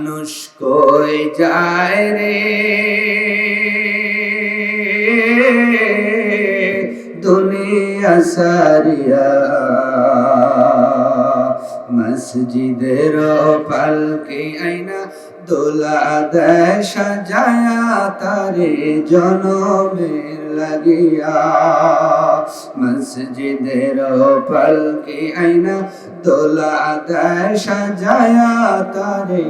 মানুষ কই যায় রে দুনিয়া সারিয়া, মসজিদের পালকি আইনা দোলা দেয় সাজায়া তারে জনমের লাগিয়া। মসজিদের পালকি আইনা দোলা দেয় সাজায়া তারে,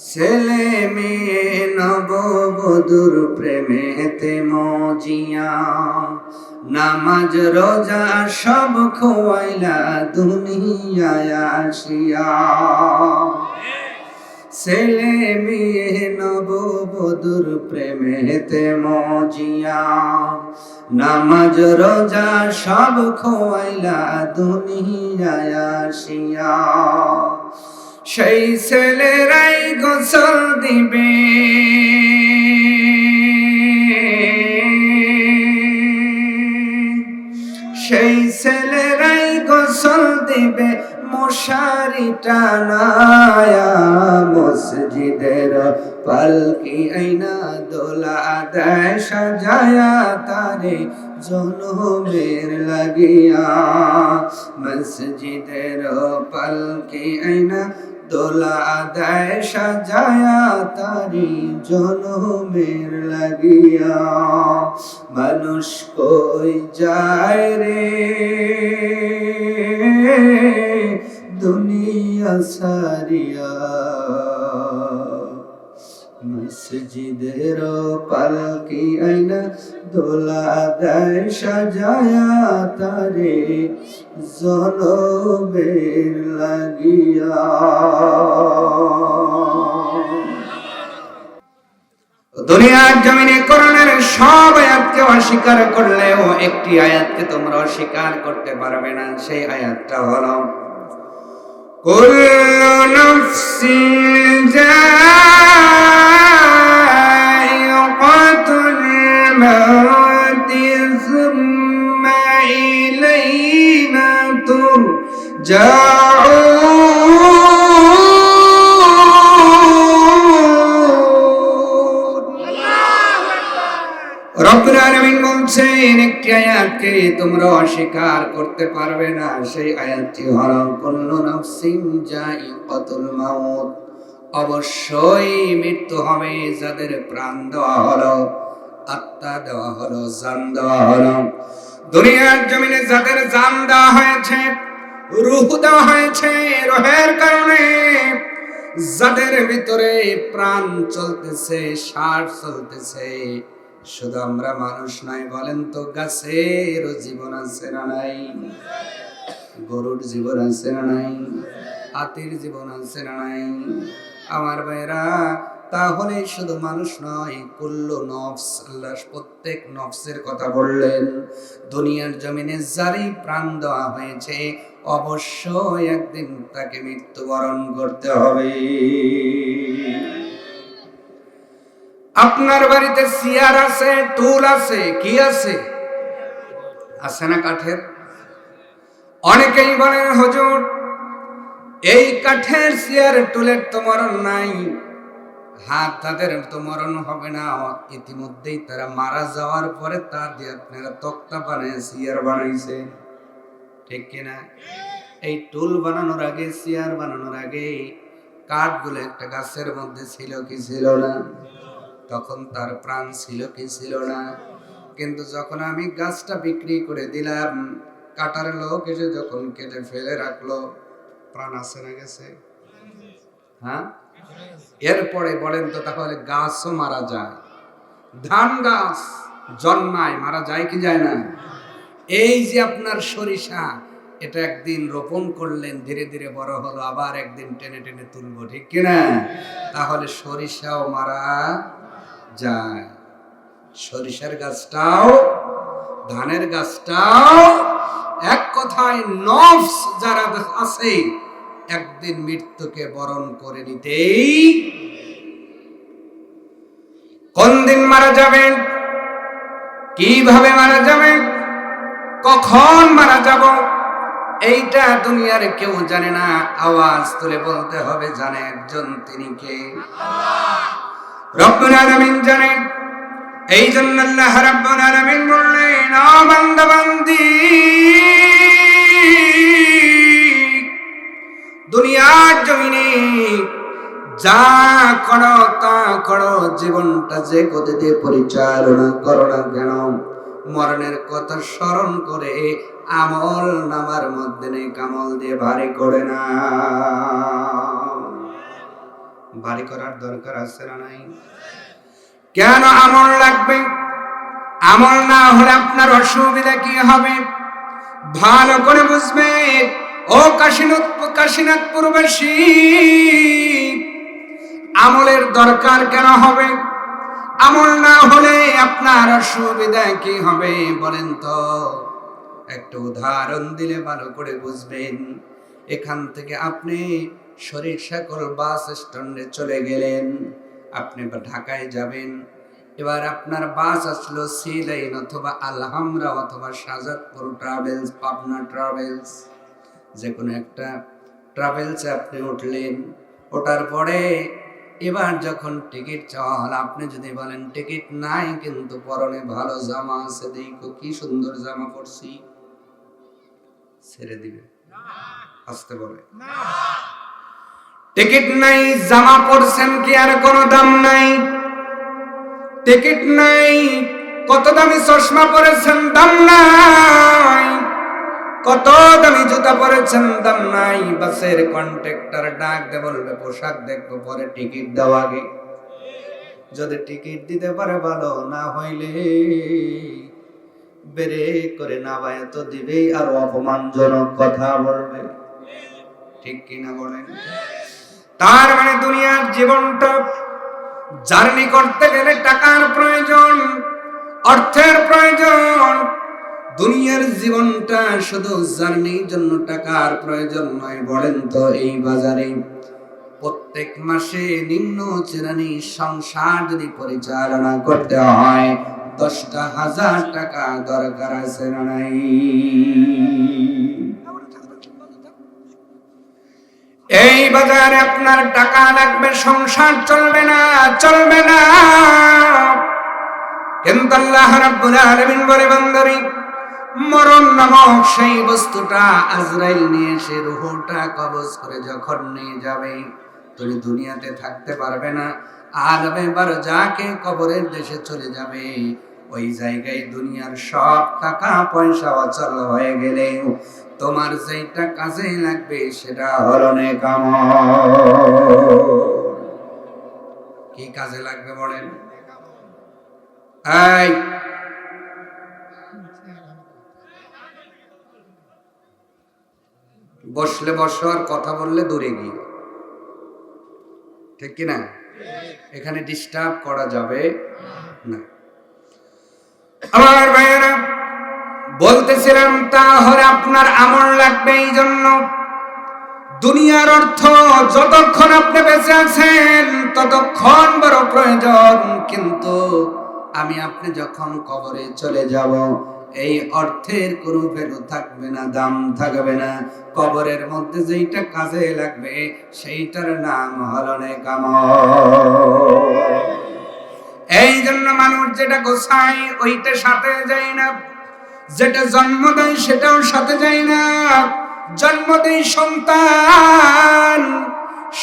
ছেলে মেয়ে নববধূর প্রেমেতে মজিয়া, নামাজ রোজা সব খোয়াইলা দুনিয়ায় আসিয়া। ছেলে মেয়ে নববধূর প্রেমেতে মজিয়া, নামাজ রোজা সব খোয়াইলা দুনিয়ায় আসিয়া। সেই ছেলেরাই গোসল দিবে, সেই ছেলেরাই গোসল দিবে মশারি টানায়া। মসজিদের পালকি আইনা দোলা দেয় সাজায়া তারে জনমের লাগিয়া। মসজিদের পালকি আইনা দোলা দেয় সাজায়া তারি জনমের লাগিয়া। মানুষ কই যায় রে দুনিয়া সারিয়া, মসজিদের পালকি আইনা দোলা দেয় সাজায়া তারে জনমের লাগিয়া। দুনিয়ার জমিনে কোরআনের সব আয়াতকে অস্বীকার করলেও একটি আয়াতকে তোমরা অস্বীকার করতে পারবে না, সেই আয়াতটা হলো কুল্লু নাফসিন যায়িকাতুল মাউতি সুম্মা ইলাইনা তুরজাউন। রব্বুল আলামিন বলছেন একটি আয়াতকে তোমরা অস্বীকার করতে পারবে না, সেই আয়াতটি হলো কুল্লু নাফসিন যায়িকাতুল মাউত। অবশ্যই মৃত্যু হবে, যাদের প্রাণ দেওয়া হলো, আত্মা দেওয়া হলো, জান দেওয়া হলো। দুনিয়ার জমিনে যাদের জান দেওয়া হয়েছে, রূহ দেওয়া হয়েছে, রূহের কারণে যাদের ভিতরে প্রাণ চলতেছে, শ্বাস চলতেছে, শুধু আমরা মানুষ নাই, বলেন তো গাছেরও জীবন আছে না নাই? গরুর জীবন আছে না নাই? হাতির জীবন আছে না নাই? আমার ভাইরা, তাহলে শুধু মানুষ নয়, কুল্লু নফস, আল্লাহ প্রত্যেক নফসের কথা বললেন। দুনিয়ার জমিনে যারই প্রাণ দেওয়া হয়েছে অবশ্যই একদিন তাকে মৃত্যুবরণ করতে হবে। আপনার বাড়িতে চেয়ার আছে, টুল আছে, কি আছে? আছে না কাঠের? অনেকেই বলেন হুজুর এই কাঠের চেয়ার টুলের তো মরণ নাই। হ্যাঁ, তাদের তো মরণ হবে না, ইতিমধ্যেই তারা মারা যাওয়ার পরে তা দিয়ে আপনারা তক্তা বানিয়ে চেয়ার বানাইছে, ঠিক কিনা? এই টুল বানানোর আগে, চেয়ার বানানোর আগে কাঠগুলো একটা গাছের মধ্যে ছিল কি ছিল না? তখন তার প্রাণ ছিল কি ছিল না? কিন্তু যখন আমি গাছটা বিক্রি করে দিলাম, কাটার লোক এসে যখন কেটে ফেলে রাখলো, প্রাণ আছে না গেছে? হ্যাঁ, এরপরে বলেন তো তাহলে গাছও মারা যায়, ধান গাছ জন্মায়, মারা যায় কি যায় না? এই যে আপনার সরিষা, এটা একদিন রোপণ করলেন, ধীরে ধীরে বড় হলো, আবার একদিন টেনে টেনে তুলবো, ঠিক কিনা? তাহলে সরিষাও মারা যায়, সরিষার গাছটাও, ধানের গাছটাও, এক কথায় নফস যারা আছে একদিন মৃত্যুকে বরণ করে নিতেই। কোন দিন মারা যাবেন, কিভাবে মারা যাবেন, কখন মারা যাব, এইটা দুনিয়ার কেউ জানে না, আওয়াজ তুলে বলতে হবে জানে একজন, তিনি কে? রব্বুল আলামিন জানেন। এই জন্য আল্লাহ রাব্বুল আলামিন বললেন, ও বান্দা বান্দি, দুনিয়ার জমিনে যা করো তা করো, জীবনটা যে গতিতে পরিচালনা করো না কেন, মরণের কথা স্মরণ করে আমল নামার মধ্যে নেই, কামল দিয়ে ভারী করে না। ভারী করার দরকার আছে না নাই? কেন আমল লাগবে? আমল না হলে আপনার অসুবিধা কি হবে ভালো করে বুঝবে। ও কাশীনাথপুরবাসী, আমলের দরকার কেন হবে? আমল না হলে আপনার অসুবিধা কি হবে বলেন তো? একটা উদাহরণ দিলে ভালো করে বুঝবেন। এখান থেকে আপনি সরিষাকল বাস স্ট্যান্ডে চলে গেলেন, আপনি ঢাকায় যাবেন। এবার আপনার বাস আসলো সি লাইন অথবা আলহামরা অথবা শাহজাদপুর ট্রাভেলস, পাবনা ট্রাভেলস, যে কোনো একটা ট্রাভেলসে আপনি উঠলেন। ওঠার পরে এবার যখন টিকিট চাওয়া হল, আপনি যদি বলেন টিকিট নাই কিন্তু পরনে ভালো জামা আছে, দেখো কি সুন্দর জামা পরছি, ছেড়ে দিবে? আসতে বলে টিকিট নাই, জামা পরছেন কি আর কোনো দাম নাই? টিকিট নাই, কত দামি চশমা পরেছেন, দাম নাই। কত দামি জুতা পরেছেন, দাম নাই। বাসের কন্ট্রাক্টর ডাক দে বলবে পোশাক দেখবো, পরে টিকিট দাও আগে। যদি টিকিট দিতে পারে ভালো, না হইলে বেরে করে না ভাই তো দিবেই, আর অপমানজনক কথা বলবে। ঠিক কিনা বলেন? তার মানে দুনিয়ার জীবনটা জার্নি করতে গেলে টাকার প্রয়োজন, অর্থের প্রয়োজন। দুনিয়ার জীবনটা শুধু জার্নির জন্য টাকার প্রয়োজন নয়। বলেন তো, এই বাজারে প্রত্যেক মাসে নিম্ন শ্রেণী সংসার যদি পরিচালনা করতে হয় 10,000 টাকা দরকার আছে না নাই? এই বাজারে আপনার টাকা লাগবে, সংসার চলবে না, চলবে না। কিন্তু আল্লাহ রাব্বুল আলামিন বলে, বান্দারে, মরণ নামক সেই বস্তুটা আজরাইল নিয়ে এসে রূহটা কবজ করে যখন নিয়ে যাবে, তুমি দুনিয়াতে থাকতে পারবে না। আলামে বারজাকে কবরের দেশে চলে যাবে। ওই জায়গায় দুনিয়ার সব টাকা পয়সা অচল হয়ে গেলে তোমার যেটা কাজে লাগবে সেটা হলো নেক আমল। কি কাজে লাগবে বলেন? এই বসলে বসো, আর কথা বললে দূরে গিয়ে, ঠিক কিনা? এখানে ডিস্টার্ব করা যাবে না। আমার ভাইয়েরা, বলতেছিলাম তাহলে আপনার আমল লাগবে। এই জন্য দুনিয়ার অর্থ যতক্ষণ আপনি বেঁচে আছেন ততক্ষণ বড় প্রয়োজন, কিন্তু আমি আপনি যখন কবরে চলে যাব, এই অর্থের কোনো ভ্যালু থাকবে না, দাম থাকবে না। কবরের মধ্যে যেইটা কাজে লাগবে সেইটার নাম হলো নেক আমল। এই জন্য মানুষ যেটা গোছায় ওইটা সাথে যায় না, যেটা জন্ম দেয় সেটাও সাথে যায় না। জন্ম দেয় সন্তান,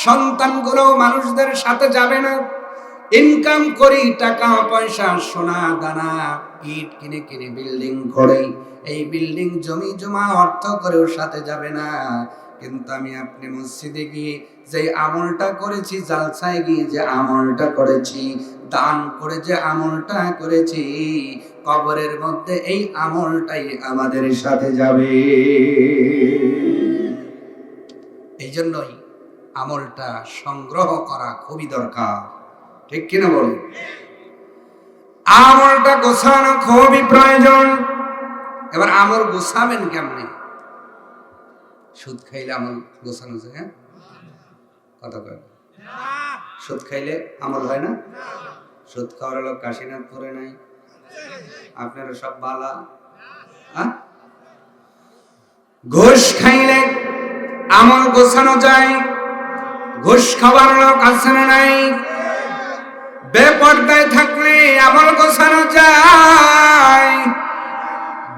সন্তানগুলো মানুষদের সাথে যাবে না। ইনকাম করি টাকা পয়সা, সোনা দানা, ইট কিনে কিনে বিল্ডিং করে, এই বিল্ডিং জমি জমা অর্থ করেও সাথে যাবে না। কিন্তু আমি আপনি মসজিদে গিয়ে যে আমলটা করেছি, জালসায় গিয়ে যে আমলটা করেছি, দান করে যে আমলটা করেছি, কবরের মধ্যে এই আমলটাই আমাদের সাথে যাবে। এই জন্যই আমলটা সংগ্রহ করা খুবই দরকার, ঠিক কিনা বলুন? আমলটা গোছানো খুবই প্রয়োজন। এবার আমল গোছাবেন কেমনে? সুদ খাইলে আমল গোছানো যায়? হ্যাঁ, কথা কয়, সুদ খাইলে আমল হয় না? সুদ খাওয়ার লোক কাশীনাথপুরে নাই, আপনারা সব বালা। ঘুষ খাইলে আমল গোছানো যায়, ঘুষ খাবার লোক আছে না নাই? বেপরদায় থাকলে আমল গোছানো যায়,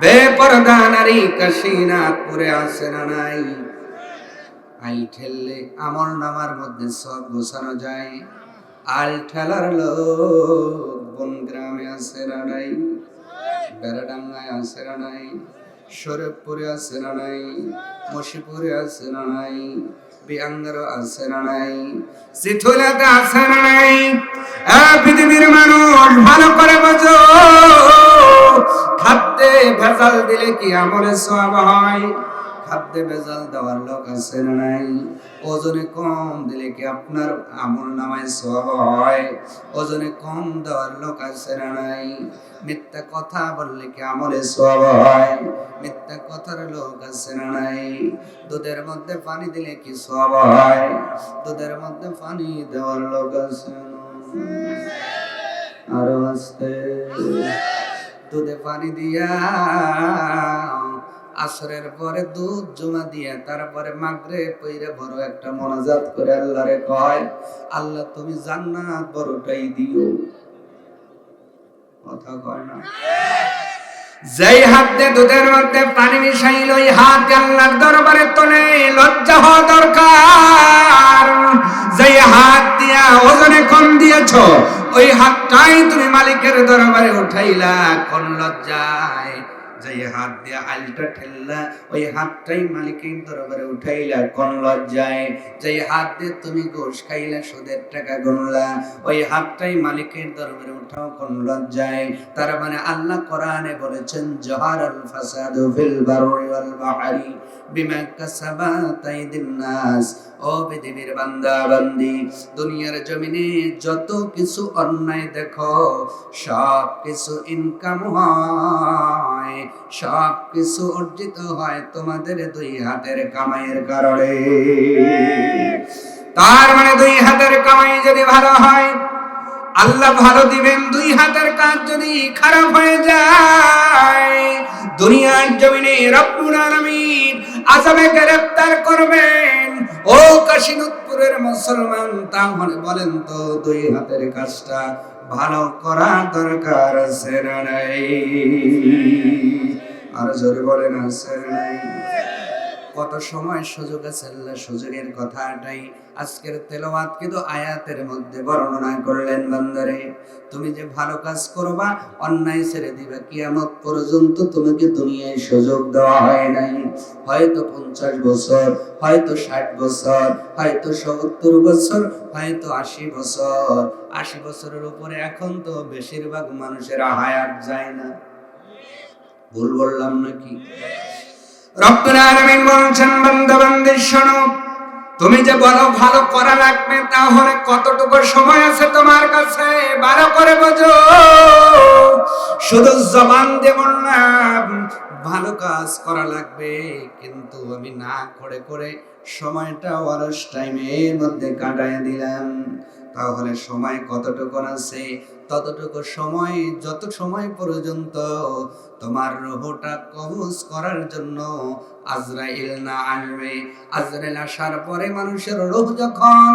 বেপরদা নারী কাশীনাথ পরে আছে না নাই? আইল ঠেললে আমল নামার মধ্যে সব গোছানো যায়। আল ঠেলার লোক বন গ্রামে আছে না নাই? বেড়াডাঙ্গায় আছে না নাই? শরীফপুরে আছে না নাই? মশিপুরে আছে না নাই? বিয়াঙ্গারও আছে না নাই? সিথুলাতে আছে না নাই? পৃথিবীর মানুষ ভালো করে বোঝো, খাদ্যে ভেজাল দিলে কি আমলে সওয়াব হয়? খাদ্যে ভেজাল দেওয়ার লোক আছে না নাই? ওজনে কম দিলে কি আপনার আমল নামায় সওয়াব হয়? ওজনে কম দেওয়ার লোক আছে না নাই? মিথ্যা কথা বললে কি আমলে সওয়াব হয়? মিথ্যা কথার লোক আছে না নাই? দুধের মধ্যে পানি দিলে কি সওয়াব হয়? দুধের মধ্যে পানি দেওয়ার লোক আছে না? আরো আস্তে, দুধে পানি দিয়া আসরের পরে দুধ জমা দিয়ে তারপরে মাগরিব পইরা বড় একটা মোনাজাত করে আল্লাহরে কয়, আল্লাহ তুমি জান্নাত বড়টাই দিও। কথা কয় না? যেই হাত দিয়ে দুধের মধ্যে পানি মিশাইল, ওই হাত আল্লাহর দরবারে তোলে, লজ্জা হওয়া দরকার। যেই হাত দিয়া ওজনে কম দিয়েছো, ওই হাতটাই তুমি মালিকের দরবারে উঠাইলা কোন লজ্জায়। যেই হাত দিয়ে আলটা ঠেললা, ওই হাতটাই মালিকের দরবারে উঠাইলা কোন লজ্জায়। যেই হাত দিয়ে তুমি ঘুষ খাইলা, সুদের টাকা গুনলা, ওই হাতটাই মালিকের দরবারে উঠাও কোন লজ্জায়। তার মানে আল্লাহ কোরআনে বলেছেন, জাহারাল ফাসাদু ফিল বাররি ওয়াল বাহরি বিমা কাসাবাত আইদিন নাস। ও পৃথিবীর বান্দা বান্দি, দুনিয়ার জমিনে যত কিছু অন্যায় দেখো, সব কিছু ইনকাম হয়, সব কিছু অর্জিত হয় তোমাদের দুই হাতের কামাইয়ের কারণে। তার মানে দুই হাতের কামাই যদি ভালো হয়, আল্লাহ ভালো দিবেন। দুই হাতের কাজ যদি খারাপ হয়ে যায়, দুনিয়ার জমিনে রব্বুল আলামিন আযাবে গ্রেফতার করবেন। ও কাশীনাথপুরের মুসলমান, তাহলে বলেন তো দুই হাতের কাজটা ভালো করা দরকার আছে না নাই? আর জোরে বলেন আছে না নাই? কত সময় সুযোগ আছে, আল্লাহ সুযোগের কথাটাই আজকের তেলাওয়াত কিন্তু আয়াতের মধ্যে বর্ণনা করলেন। বান্দারে, তুমি যে ভালো কাজ করবা, অন্যায় ছেড়ে দিবা, কিয়ামত পর্যন্ত তোমাকে দুনিয়ায় সুযোগ দেওয়া হয় নাই। হয়তো 50 বছর, হয়তো 60 বছর, হয়তো 70 বছর, হয়তো 80 বছর। 80 বছরের উপরে এখন তো বেশিরভাগ মানুষের হায়াত যায় না। ভুল বললাম নাকি? রব্বুল আলামিন বলছেন, বান্দা বান্দি শোনো, তুমি যে বলো ভালো করা লাগবে, তাহলে কতটুকু সময় আছে তোমার কাছে? ভালো করে বোঝো। শুধু জবান দিয়ে বললাম ভালো কাজ করা লাগবে, কিন্তু আমি না করে করে সময়টা অলস টাইমের মধ্যে কাটায় দিলাম। তাহলে সময় কতটুকু আছে? ততটুকু সময়, যত সময় পর্যন্ত তোমার রূহটা কবজ করার জন্য আজরাইল না আসবে। আজরাইল আসার পরে মানুষের রূহ যখন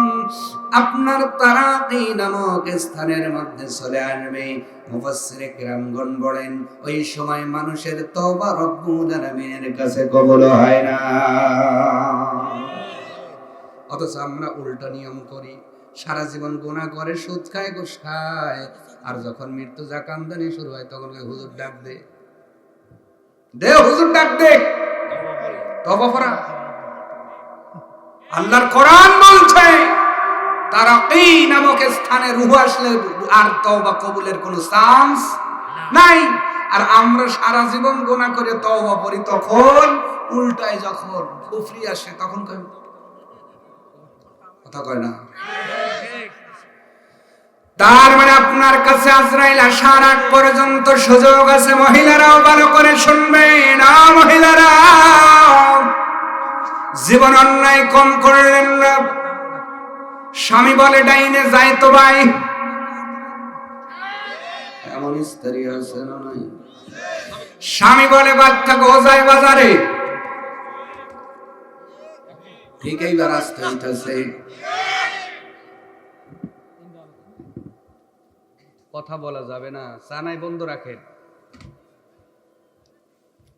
আপনার তারাকি নামক স্থানের মধ্যে চলে আসবে, মুফাসসিরে কিরামগণ বলেন, ওই সময় মানুষের তওবা রব্বুল আলামিনের কাছে কবুল হয় না। অথচ আমরা উল্টা নিয়ম করি, সারা জীবন গুনাহ করে, সুদ খায়, ঘুষ খায়, আর যখন মৃত্যু জাকান্দানি শুরু হয় তখন হুজুর ডাক দে, হুজুর ডাক দে, তওবা করা। আল্লাহর কোরআন বলছে, তারাকি নামক স্থানে রূহ আসলে আর তওবা কবুলের কোনো চান্স নাই। আর আমরা সারা জীবন গুনাহ করে তওবা করি, তখন উল্টায় যখন কুফরি আসে তখন কথা কয় না। তার মানে আপনার কাছে আজরাইল আসার আগ পর্যন্ত সুযোগ আছে। মহিলারাও ভালো করে শুনবেন। মহিলারা, জীবন অন্যায় কম করলেন না। স্বামী বলে ডাইনে যাই তো ভাই, এমন স্ত্রী আছে না নাই? স্বামী বলে বাচ্চা গো যায় বাজারে, ঠিক এইবার আসতে হইতেছে। কথা বলা যাবে না, সানাই বন্ধ রাখেন,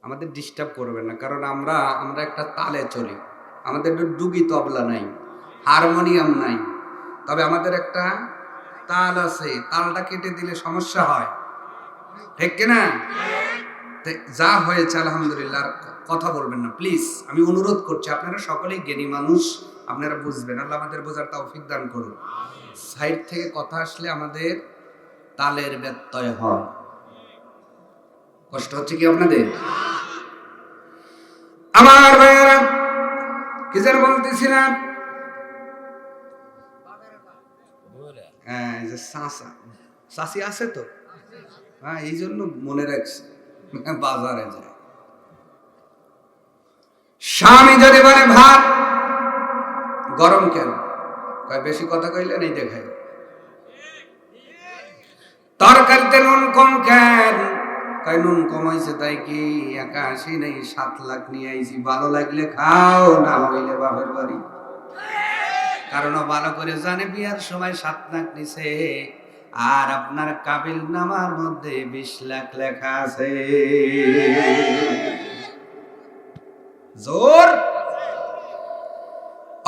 আমাদের ডিস্টার্ব করবেন না, কারণ আমরা একটা তালে চলি। আমাদের ডুগি তবলা নাই, হারমোনিয়াম নাই, তবে আমাদের একটা তাল আছে। তালটা কেটে দিলে সমস্যা হয়, ঠিক কিনা? যা হয়েছে আলহামদুলিল্লাহ, কথা বলবেন না প্লিজ, আমি অনুরোধ করছি। আপনারা সকলেই জ্ঞানী মানুষ, আপনারা বুঝবেন। আল্লাহ আমাদের বোঝার তৌফিক দান করুন। সাইড থেকে কথা আসলে আমাদের তালের ব্যত্যয় হয়। কষ্ট হচ্ছে কি আপনাদের? আমার ভাইয়েরা, কি যেন বলতেছিলাম? হ্যাঁ, এই যে চাচি আছে তো, হ্যাঁ, এই জন্য মনে রাখছি, বাজারে যায়। স্বামী যদি বলে ভাত গরম কেন, বেশি কথা কইলে নেই দেখায়। তরকারিতে নুন কম কেন, নুন কমাইছে তাই কি, 81 নেই 7 লাখ নিয়ে আইছি, ভালো লাগলে খাও, না হইলে বাপের বাড়ি। কারণ ভালো করে জানে বিয়ার সময় 7 লাখ নিছে, আর আপনার কাবিল নামার মধ্যে 20 লাখ লেখা আছে। জোর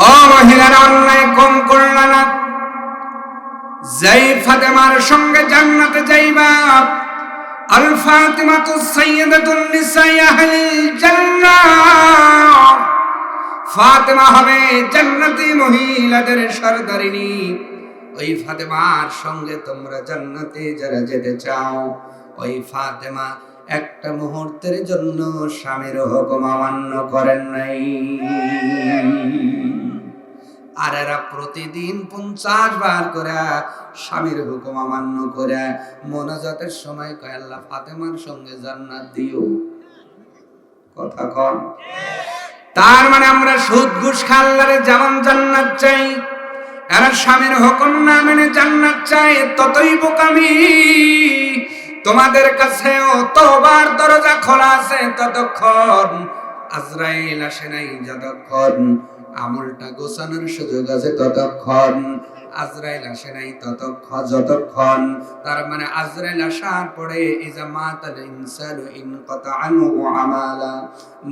ও মহিলারা, অন্যায় কম করল না। যেই ফাতেমার সঙ্গে জান্নাতে যাইবা, আল ফাতিমাতু সাইয়্যিদাতুন নিসাই আহলিল জান্নাহ, ফাতেমা হবে জান্নাতি মহিলাদের সরদারিনী। ওই ফাতেমার সঙ্গে তোমরা জান্নাতে যারা যেতে চাও, ওই ফাতেমা একটা মুহূর্তের জন্য স্বামীর হুকুম অমান্য করেন নাই। আর এরা প্রতিদিন 50 বার করে স্বামীর হুকুম অমান্য করে মোনাজাতের সময় কয়, আল্লাহ ফাতেমার সঙ্গে জান্নাত দিও। কথা কন। তার মানে আমরা সুদ ঘুষ খাল্লারে যেমন জান্নাত চাই, এরা স্বামীর হুকুম না মেনে জান্নাত চায়, ততই বোকামি। তোমাদের কাছেও তওবার দরজা খোলা আছে ততক্ষণ, আজরাইল আসে নাই যতক্ষণ, আমলটা গোছানোর সুযোগ আছে ততক্ষণ, আজরাইল আসে নাই যতক্ষণ। তার মানে আজরাইল আসার পরে ইজা মাতাল ইনসানু ইনকাতা আনহু আমালা,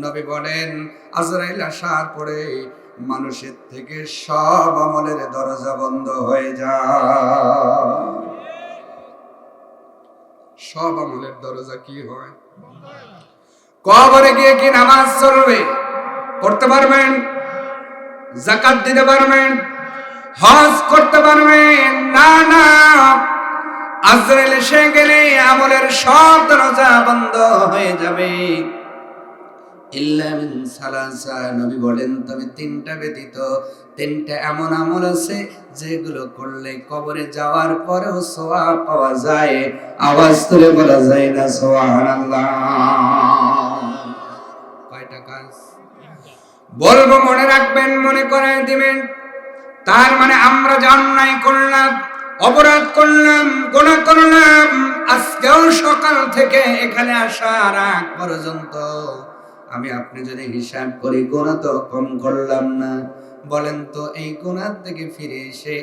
নবী বলেন আজরাইল আসার পরে মানুষের থেকে সব আমলের দরজা বন্ধ হয়ে যায়। সব আমলের দরজা কি হয়? কবরে গিয়ে কি নামাজ চলবে? পড়তে পারবেন? যাকাত দিতে পারবেন? হজ করতে পারবেন? না না, আজরাইল এসে গেলে আমলের সব দরজা বন্ধ হয়ে যাবে। ইল্লা মিন সালাসা, নবী বলেন তবে 3টা ব্যতীত, 3টা এমন আমল আছে যেগুলো করলে কবরে যাওয়ার পরেও সওয়াব পাওয়া যায়। আওয়াজ তুলে বলা যায় না সুবহানাল্লাহ? কয়টা কাজ বলবো, মনে রাখবেন, মনে করায় দিবেন। তার মানে আমরা যে অন্যায় করলাম, অপরাধ করলাম, গুনাহ করলাম, আজকেও সকাল থেকে এখানে আসার আগ পর্যন্ত আমি আপনি যদি হিসাব করি, গুনাহ তো কম করলাম না। বলেন তো, এই গুনাহ থেকে ফিরে এসে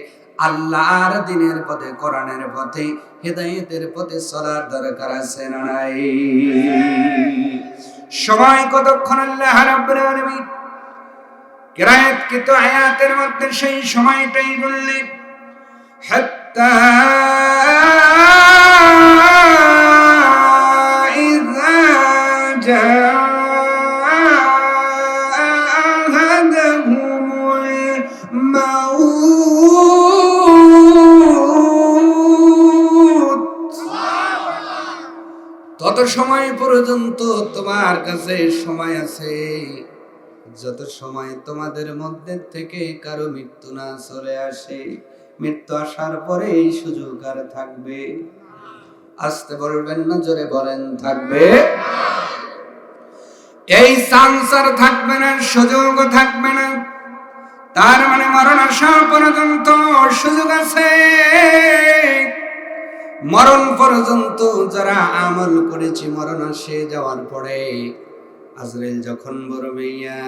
আল্লাহর দ্বীনের পথে, কোরআনের পথে, হেদায়েতের পথে চলার দরকার আছে না নাই? সময় কতক্ষণ আল্লাহ রাব্বুল আলামিন কিরায়াতকৃত আয়াতের মধ্যে সেই সময়টাই বললেন, হাত্তা ইযা জাআ আহাদাহুমুল মাউত, তত সময় পর্যন্ত তোমার কাছে সময় আছে যত সময় তোমাদের মধ্যে থেকে কারো মৃত্যু না চলে আসে। মৃত্যু আসার পরে এই সুযোগ আর থাকবে? আসতে বলবেন না, জোরে বলেন, থাকবে? এই চান্স আর থাকবে না, সুযোগ থাকবে না। তার মানে মরণ আসা পর্যন্ত সুযোগ আছে। মরণ পর্যন্ত যারা আমল করেছি, মরণ আসে যাওয়ার পরে আজরাইল যখন বলবে, ইয়া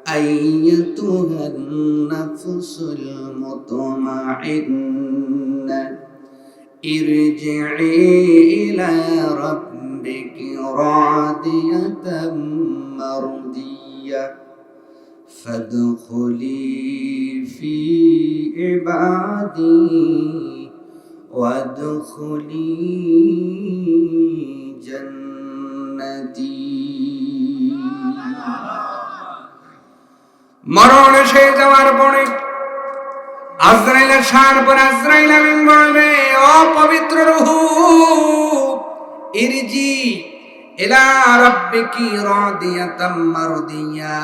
أيتها النفس المطمئنة ارجعي إلى ربك راضية مرضية فادخلي في عبادي وادخلي جنتي মরণ এসে যাওয়ার পরে আজরাইল আসার পর আজরাইল আমিন বলবে, ও পবিত্র রূহ, ইরজি ইলা রাব্বিকি রাদিয়াতাম মারদিয়া,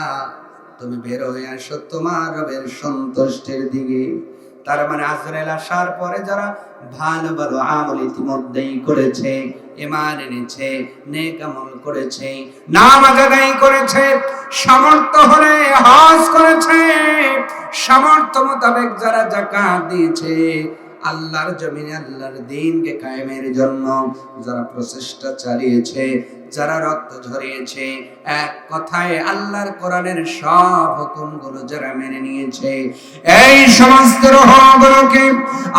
তুমি বের হয়ে আসো তোমার রবের সন্তুষ্টির দিকে। তার মানে আজরাইল আসার পরে যারা ভালো ভালো আমল ইতিমধ্যেই করেছে, ঈমান এনেছে, নেক আমল করেছে, নামাজ আদায় করেছে, সামর্থ্য হলে হজ করেছে, সামর্থ্য মোতাবেক যারা যাকাত দিয়েছে, আল্লাহর জমিনে আল্লাহর দ্বীনকে কায়েমের জন্য যারা প্রচেষ্টা চালিয়েছে, যারা রক্ত ঝরিয়েছে, এক কথায় আল্লাহর কোরআনের সব হুকুমগুলো যারা মেনে নিয়েছে, এই সমস্ত রূহগুলোকে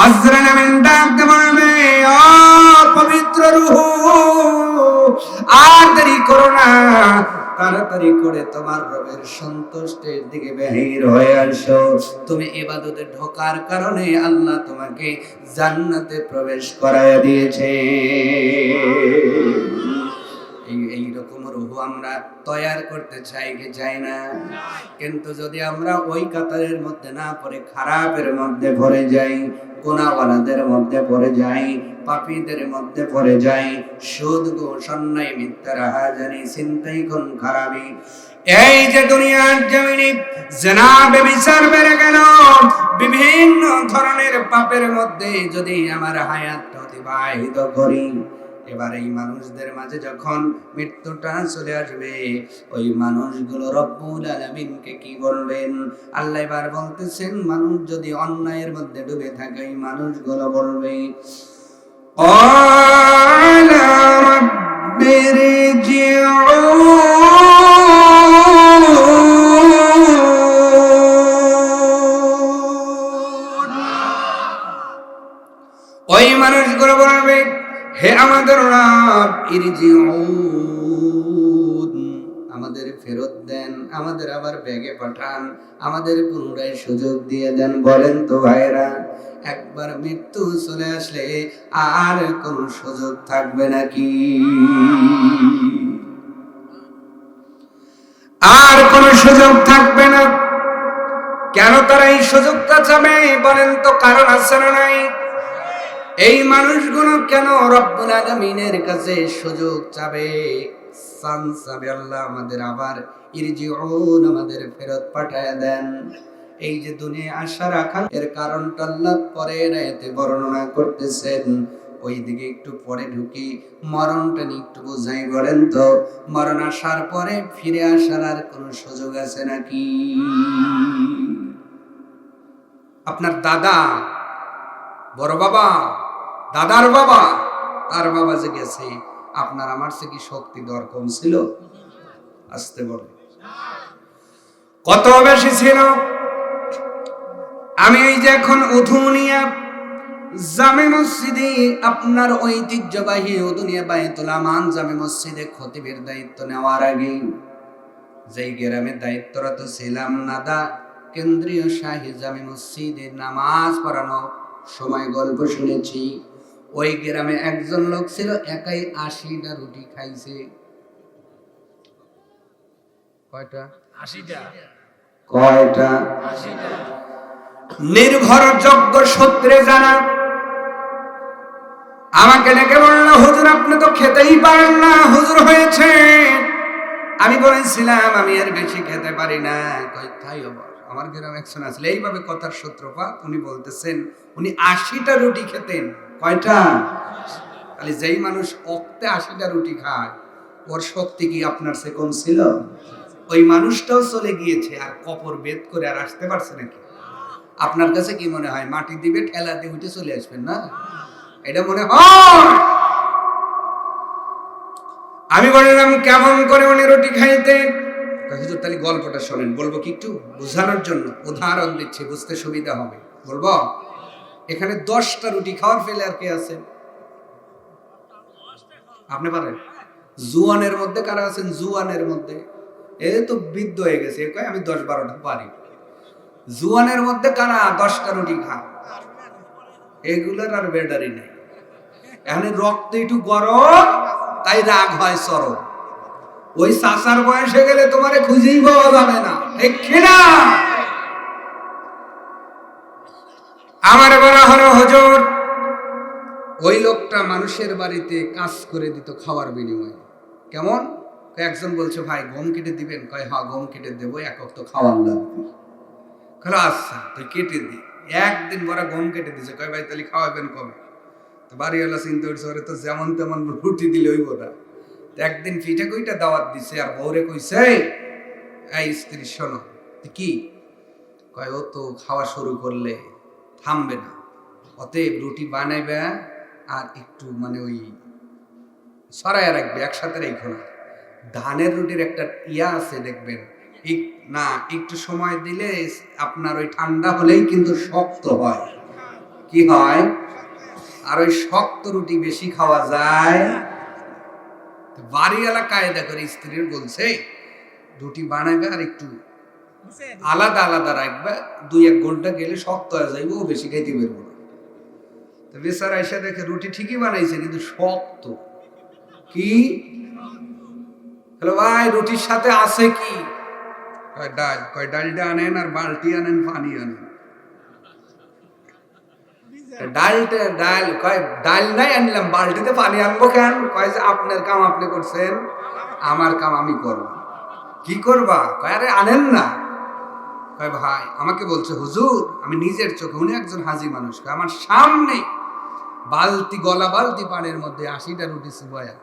আজরাইল আমিন ডাকতে বলবে, ও পবিত্র রূহ, আর দেরি করো না, তাড়াতাড়ি করে তোমার রবের সন্তুষ্টির দিকে বের হয়ে আসো। তুমি ইবাদতে ঢোকার কারণে আল্লাহ তোমাকে জান্নাতে প্রবেশ করায় দিয়েছে। এই রকম রূহ আমরা তৈয়ার করতে চাই কি চাই না? কিন্তু যদি আমরা ওই কাতারের মধ্যে না পড়ে খারাপের মধ্যে পড়ে যাই, গুনাহওয়ালাদের মধ্যে পড়ে যাই, পাপীদের মধ্যে পড়ে যাই, সুদ ঘুষ অন্যায় মিথ্যা রাহাজানি ছিনতাই খুন খারাপি, এই যে দুনিয়ার জমিনে জিনা ব্যভিচার বেড়ে গেল, বিভিন্ন ধরনের পাপের মধ্যে যদি আমার হায়াতটা অতিবাহিত করি, এবার এই মানুষদের মাঝে যখন মৃত্যুটা চলে আসবে, ওই মানুষগুলো রব্বুল আলামিনকে কি বলবেন? আল্লাহ এবার বলতেছেন, মানুষ যদি অন্যায়ের মধ্যে ডুবে থাকে, এই মানুষগুলো বলবে, ক্বালা রাব্বিরজিউন, ওই মানুষগুলো বলবে, হে আমাদের রব, ইরজিউন, আমাদের ফেরত দেন, আমাদের আবার ব্যাগে পাঠান, আমাদের পুনরায় সুযোগ দিয়ে দেন। বলেন তো ভাইরা, একবার মৃত্যু চলে আসলে আর কোন সুযোগ থাকবে নাকি? আর কোন সুযোগ থাকবে না। কেন তারা এই সুযোগটা চাবে বলেন তো? কারণ আছে না নাই? এই মানুষগুলো কেন রব্বুল আলামিনের কাছে সুযোগ চাবে, চান্স চাবে? আল্লাহ আমাদের আবার ইরজিউন, আমাদের ফেরত পাঠায় দেন। এই যে দুনিয়া আশা রাখা, এর কারণটা আল্লাহ পরের আয়াতে বর্ণনা করতেছেন। ওই দিকে একটু পরে ঢুকি, মরণটা নিয়ে একটু বুঝাই। বলেন তো, মরণ আসার পরে ফিরে আসার আর কোন সুযোগ আছে নাকি? আপনার দাদা, বড় বাবা, দাদার বাবা, তার বাবা যে গেছে, আপনার আমার সে কি শক্তি দর কম ছিল? আসতে বলে কত বেশি ছিল। আমি এই যে এখন উধুনিয়া জামে মসজিদে, আপনার ঐতিহ্যবাহী উধুনিয়া বাইতুল আমান জামে মসজিদে খতিবের দায়িত্ব নেওয়ার আগে যেই গ্রামে দায়িত্বরত ছিলাম, নাদা কেন্দ্রীয় শাহী জামে মসজিদে নামাজ পড়ানো সময় গল্প শুনেছি। ওই গ্রামে একজন লোক ছিল, একাই 80টা রুটি খাইছে। কয়টা? 80টা। কয়টা? 80টা। নির্ভরযোগ্য সূত্রে জানা, আমাকে ডেকে বলল, হুজুর আপনি তো খেতেই পারেন না, হুজুর হয়েছে। আমি বলেছিলাম আমি আর বেশি খেতে পারি না। তাই আমার গ্রামে একজন আসলে এইভাবে কথার সূত্রপাত। উনি বলতেছেন উনি 80টা রুটি খেতেন। কয়টা? তাহলে যেই মানুষ অক্তে 80টা রুটি খায়, ওর শক্তি কি আপনার সে কম ছিল? ওই মানুষটাও চলে গিয়েছে, আর কবর বেদ করে আর আসতে পারছে নাকি? আপনার কাছে কি মনে হয় মাটি দিবে, ঠেলা দিয়ে উঠে চলে আসবেন না? এটা মনে হয়? আমি বললাম কেমন করে উনি রুটি খাইতেন? হুজুর তাহলে গল্পটা শোনেন। বলবো কি একটু বোঝানোর জন্য উদাহরণ দিচ্ছি, বুঝতে সুবিধা হবে। বলবো, এখানে 10টা রুটি খাওয়ার ফেলে আর কে আছে? আপনি পারেন? জুয়ানের মধ্যে কারা আছেন? জুয়ানের মধ্যে এ তো বৃদ্ধ হয়ে গেছে, কয় আমি 10-12টা পারি। জুয়ানের মধ্যে কারা 10টা রুটি খায়? এগুলোর আর বেডারি নেই। এখানে রক্ত একটু গরম, তাই রাগ হয় চরম। ওই চাচার বয়সে গেলে তোমারে খুঁজেই পাওয়া যাবে না, ঠিক কিনা? আমার বলা হলো হুজুর, ওই লোকটা মানুষের বাড়িতে কাজ করে দিত খাওয়ার বিনিময়ে। কেমন? একজন বলছে ভাই গম কেটে দিবেন, কয় হ্যাঁ গম কেটে দেবো, একক তো খাওয়ার লাগবে। কয় আচ্ছা তুই কেটে দি। একদিন বড় গম কেটে দিছে, কয় ভাই তাহলে খাওয়াবেন কবে? তো বাড়িওয়ালা চিন্তা করছে ওরে তো যেমন তেমন রুটি দিলে হইব না। একদিন পিঠে কইটা দাওয়াত দিছে, আর বউরে কইছে এই স্ত্রী শোনো। কি কয়? ও তো খাওয়া শুরু করলে থামবে না, অতএব রুটি বানাইবে আর একটু মানে ওই সরাইয়া রাখবে, একসাথে রাখো না। ধানের রুটির একটা ইয়া আছে দেখবেন, না একটু সময় দিলে আপনার ওই ঠান্ডা হলেই কিন্তু শক্ত হয়। কি হয়? আর ওই শক্ত রুটি বেশি খাওয়া যায়। বাড়িওয়ালা কায়দা করে স্ত্রীর বলছে রুটি বানাইবে আর একটু আলাদা আলাদা রাখবে, 2-1 ঘন্টা গেলে শক্ত হয়ে যাইবে, ও বেশি খাইতে পারবো না। তো বেচারা এসে দেখে রুটি ঠিকই বানাইছে কিন্তু শক্ত। কি হ্যালো ভাই, রুটির সাথে আছে কি? কয় ডাল। কয় ডালটা আনেন আর বালতি আনেন, পানি আনেন। ডাল কয় ডাল নাই আনলাম, বালতিতে পানি আনবো কেন? কয় যে আপনার কাম আপনি করছেন, আমার কাম আমি করব। কি করবা? কয় আরে আনেন না। কয় ভাই আমাকে বলছে হুজুর, আমি নিজের চোখে, উনি একজন হাজি মানুষ, আমার সামনে বালতি, গলা বালতি পানির মধ্যে 80টা রুটি চুবায়া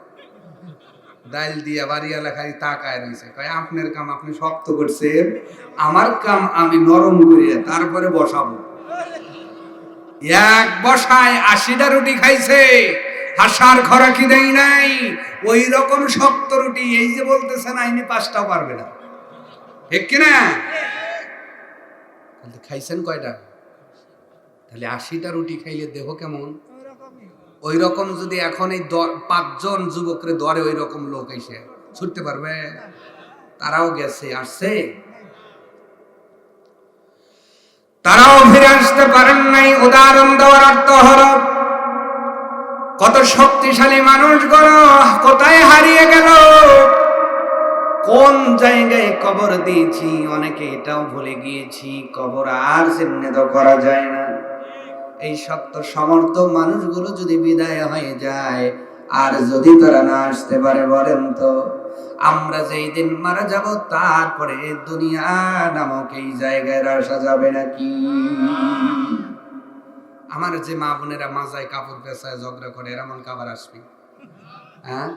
ডাল দিয়া বাড়িওয়ালা খালি তাকায় রয়েছে। কয় আপনার কাম আপনি শক্ত করছেন, আমার কাম আমি নরম করিয়া তারপরে বসাবো। এক বসায় 80টা রুটি খাইছে, হাসার খোরাকি দেই নাই, ওই রকম শক্ত রুটি। এই যে বলতেছেন আইনি 5টাও পারবে না, ঠিক কিনা? খাইছেন কয়টা? তাহলে 80টা রুটি খাইলে দেহ কেমন? ওই রকম যদি এখন এই 5 জন যুবকরে ধরে ওই রকম লোক এসে ছুটতে পারবে? তারাও গেছে, আসছে, তারাও ফিরে আসতে পারেন নাই। উদাহরণ দেওয়ার অর্থ হলো কত শক্তিশালী মানুষগুলো কোথায় হারিয়ে গেল, কোন জায়গায় কবর দিয়েছি, অনেকে এটাও ভুলে গিয়েছি। কবর আর চিহ্নিত করা যায় না। এই শক্ত সমর্থ মানুষগুলো যদি বিদায় হয়ে যায়, আর যদি তারা না আসতে পারে, বলেন তো আমরা যেই দিন মারা যাব তারপরে দুনিয়া নামক এই জায়গায় আসা যাবে নাকি? আমার যে মা বোনেরা মাজায় কাপড় পেঁচায় ঝগড়া করে, এরা মন কাবার আসবি? হ্যাঁ,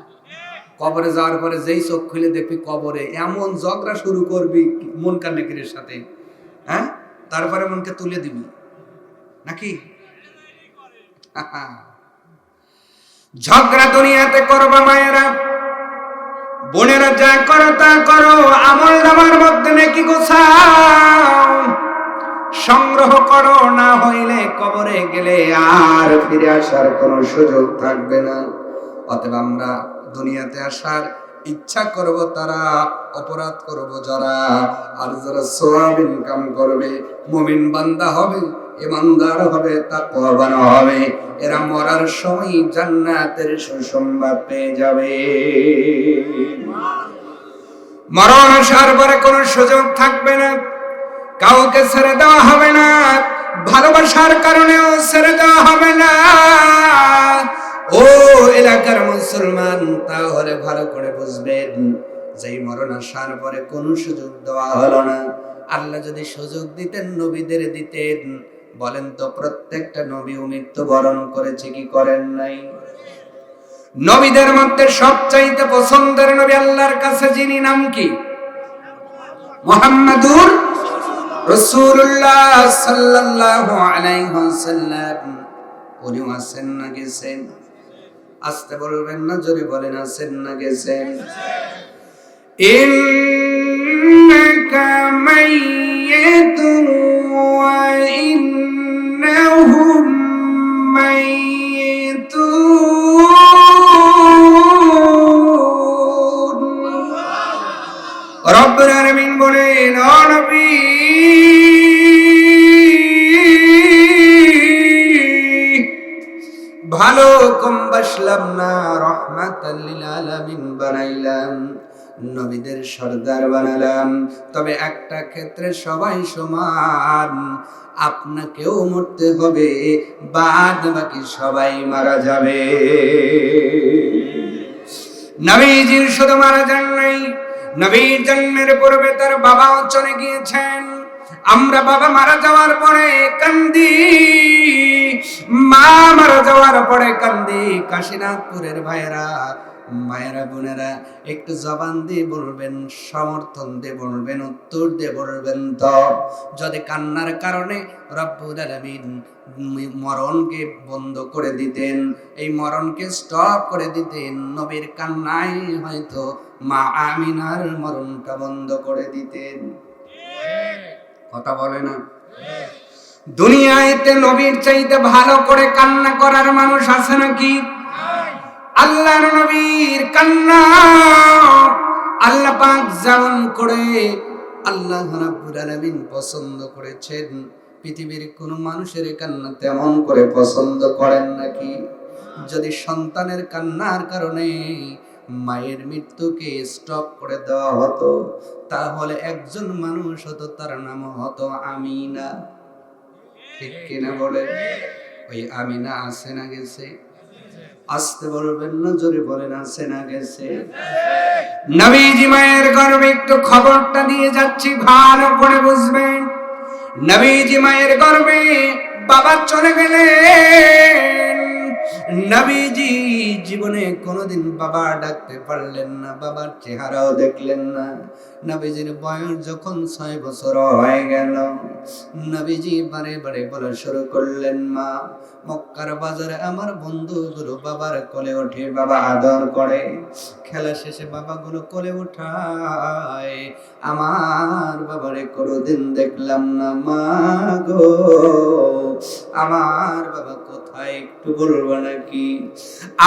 কবরে যাওয়ার পরে যেই চোখ খুলে দেখবি কবরে এমন ঝগড়া শুরু করবি মন কান্নাকিরের সাথে, হ্যাঁ, তারপরে মনকে তুলে দিবি নাকি? ঝগড়া দুনিয়াতে করবা মায়েরা, বোনেরা, যা করো তা করো, আমল নামার মধ্যে নাকি গোছাও, সংগ্রহ করো, না হইলে কবরে গেলে আর ফিরে আসার কোনো সুযোগ থাকবে না। অতএব আমরা দুনিয়াতে আসার ইচ্ছা করব তারা, অপরাধ করব যারা, আর যারা সওয়াব ইনকাম করবে, মুমিন বান্দা হবে, ইমানদার হবে, তাকওয়াবান হবে, এরা মরার সময় জান্নাতের সুসংবাদ পেয়ে যাবে। মরণ আসার পরে কোনো সুযোগ থাকবে না, কাউকে ছেড়ে দেওয়া হবে না, ভালোবাসার কারণেও ছেড়ে দেওয়া হবে না। ও এলাকার মুসলমান, তাহলে ভালো করে বুঝবেন, যেই মরণ আসার পরে কোনো সুযোগ দেওয়া হলো না। আল্লাহ যদি সুযোগ দিতেন, নবীদের দিতেন। বলেন তো প্রত্যেকটা নবী মৃত্যুবরণ করেছে কি করেন নাই? নবীদের মধ্যে সবচাইতে পছন্দের নবী আল্লাহর কাছে যিনি, নাম কি? মুহাম্মাদুর রাসূলুল্লাহ সাল্লাল্লাহু আলাইহি ওয়াসাল্লাম। উনি আছেন না গেছেন? আসতে বলবেন না, জোরে বলেন আছেন না গেছেন? ইন্নাকা মাইয়িতুন ওয়া ইন্নাহুম মাইয়িতুন। রব্বুল আলামিন বলেন, ও নবী, ভালো কম বাসলাম না, রহমাতাল লিল আলামিন বানাইলাম, নবীদের সর্দার বানালাম। তবে একটা ক্ষেত্রে সবাই সমান, আপনাকেও মরতে হবে, বাদ বাকি সবাই মারা যাবে। নবীজির শুধু মারা যান নাই, নবীর জন্মের পূর্বে তার বাবাও চলে গিয়েছেন। আমরা বাবা মারা যাওয়ার পরে কান্দি, মা মারা যাওয়ার পরে কান্দি। কাশীনাথপুরের ভাইয়েরা, মায়েরা, বোনেরা, একটু জবান দিয়ে বলবেন, সমর্থন দিয়ে বলবেন, উত্তর দিয়ে বলবেন তো, যদি কান্নার কারণে রব্বুল আলামিন মরণকে বন্ধ করে দিতেন, এই মরণকে স্টপ করে দিতেন, নবীর কান্নায় হয়তো মা আমিনার মরণটা বন্ধ করে দিতেন। কথা বলে না? দুনিয়াতে নবীর চাইতে ভালো করে কান্না করার মানুষ আছে নাকি? আল্লাহর নবীর কান্না আল্লাহ পাক যেমন করে আল্লাহ রাব্বুল আলামিন পছন্দ করেছেন, পৃথিবীর কোন মানুষের কান্না তেমন করে পছন্দ করেন নাকি? যদি সন্তানের কান্নার কারণে মায়ের মৃত্যুকে স্টপ করে দেওয়া হতো, তাহলে একজন মানুষ হতো, তার নাম হতো আমিনা। ঠিক কিনা বলেন? ওই আমিনা আছে না গেছে? আসতে বলবেন না, জোরে বলেন, আছে না গেছে? নবীজি মায়ের গর্ভে, একটু খবরটা দিয়ে যাচ্ছি, ভালো করে বুঝবেন। নবীজি মায়ের গর্ভে বাবা চলে গেলেন। নবীজি জীবনে কোনোদিন বাবা ডাকতে পারলেন না, বাবার চেহারাও দেখলেন না। নবীজির বয়স যখন 6 বছর হয়ে গেল, নবীজি বারে বারে বলা শুরু করলেন, মা, মক্কার বাজারে আমার বন্ধুগুলো বাবার কোলে ওঠে, বাবা আদর করে, খেলা শেষে বাবাগুলো কোলে উঠায়, আমার বাবারে কোনোদিন দেখলাম না, মা গো, আমার বাবা কোথায়, একটু বলবো নাকি?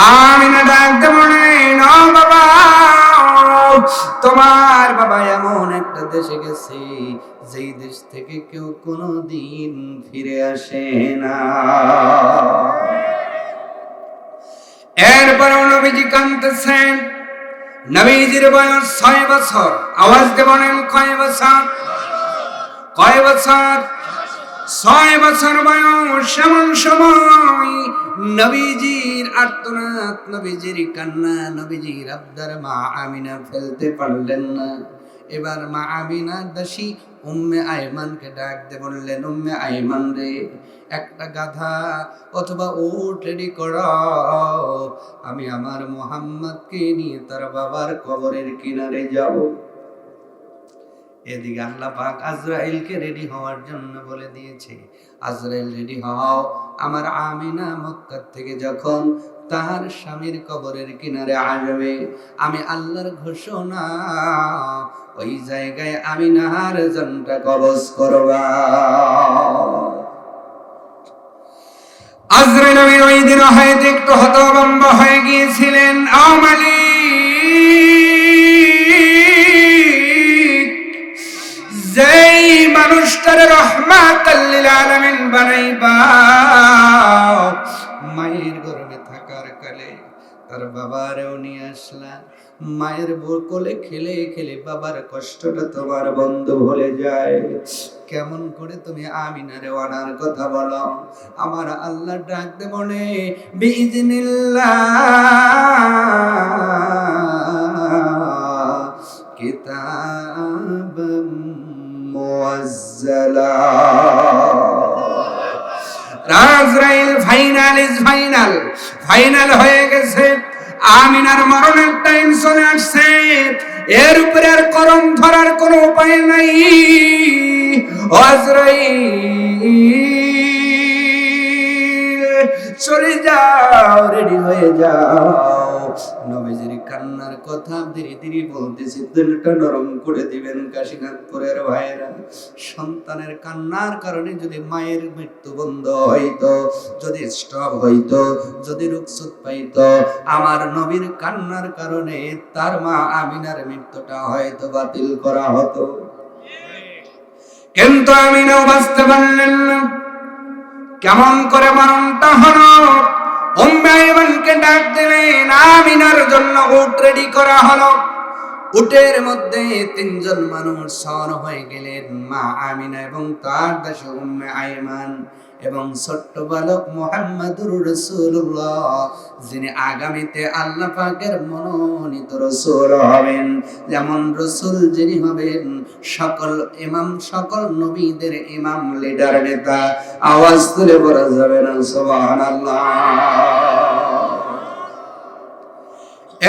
আমিনা ডাকতে বলেন, ও বাবা, তোমার বাবা এমন একটা দেশে গেছে, যেই দেশ থেকে কেউ কোনোদিন ফিরে আসে না। এরপর নবীজি কাঁদতেছেন। নবীজির বয়স 6 বছর। আওয়াজ দিয়ে বলেন, কয় বছর? কয় বছর? 6 বছর বয়স। এমন সময় নবীজির আর্তনাদ, নবীজির কান্না, নবীজির আবদার মা আমিনা ফেলতে পারলেন না। এবার মা আমিনা দাসী উম্মে আইমানকে ডাক দিয়ে বললেন, উম্মে আইমান রে, একটা গাধা অথবা উট রেডি করো, আমি আমার মুহাম্মদকে নিয়ে তার বাবার কবরের কিনারে যাব। এদিকে আল্লাহ পাক আজরাইলকে রেডি হওয়ার জন্য বলে দিয়েছে, আজরাইল রেডি হও, আমার আমিনা মক্কা থেকে যখন তার স্বামীর কবরের কিনারে আসবে, আমি আল্লাহর ঘোষণা, ওই জায়গায় আমিনার জানটা কবজ করবা। আজরাইল নবী ওই দিন হয়তো একটু হতভম্ব হয়ে গিয়েছিলেন। ও মালিক, যেই মানুষটার রহমাতাল লিল আলামিন বানাইবা, মায়ের গর্ভে থাকার কালে তার বাবারেও নিয়ে আসলা, মায়ের কোলে খেলে খেলে বাবার কষ্টটা তোমার বন্ধ হয়ে যায়, কেমন করে তুমি আমিনারে আনার কথা বলো? আমার আল্লাহ ডাকতে বলে, বিইজনিল্লাহ কিতাবাম মুআজ্জালা। আজরাইল ফাইনাল ইজ ফাইনাল, ফাইনাল হয়ে গেছে। আমিনার মরণের টাইম চলে আসছে, এর উপরে আর করম ধরার কোনো উপায় নাই। আজরাইল চলে যাও, রেডি হয়ে যাও। নবীজির কান্নার কথা ধীরে ধীরে বলতেছি, দিলটা নরম করে দিবেন কাশীনাথপুরের ভাইয়েরা। সন্তানের কান্নার কারণে যদি মায়ের মৃত্যু বন্ধ হইতো, যদি স্টপ হইতো, যদি রুখসুত পাইতো, আমার নবীর কান্নার কারণে তার মা আমিনার মৃত্যুটা হয়তো বাতিল করা হতো। কিন্তু আমিনাও বাঁচতে পারলেন না। কেমন করে মরণটা হলো? উম্মে আইমানকে ডাক দিলেন, আমিনার জন্য উট রেডি করা হলো। উটের মধ্যে 3 জন মানুষ সওয়ার হয়ে গেলেন, মা আমিনা এবং তার দাসী উম্মে আইমান এবং ছোট্ট বালক মুহাম্মদুর রাসূলুল্লাহ, যিনি আগামীতে আল্লাহ পাকের মনোনীত রাসূল হবেন। যেমন রাসূল যিনি হবেন সকল ইমাম, সকল নবীদের ইমাম, লিডার, নেতা। আওয়াজ তুলে বলা যাবে না সুবহানাল্লাহ।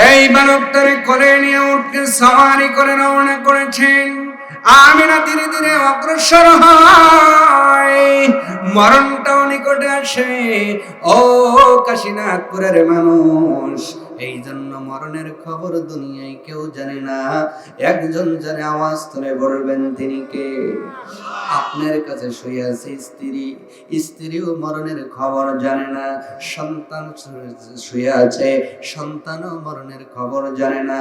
এই বালকটারে কোলে নিয়ে উঠে সওয়ারি করে রওনা করেছেন। আমিনা ধীরে ধীরে অগ্রসর হয়, মরণটাও নিকটে আসে। ও কাশীনাথপুরের মানুষ, এই জন্য মরণের খবর দুনিয়ায় কেউ জানে না, একজন জানে। আওয়াজ তুলে বলবেন তিনি কে? আপনার কাছে শুয়ে আছে স্ত্রী, স্ত্রীও মরণের খবর জানে না। সন্তান শুয়ে আছে, সন্তানও মরণের খবর জানে না।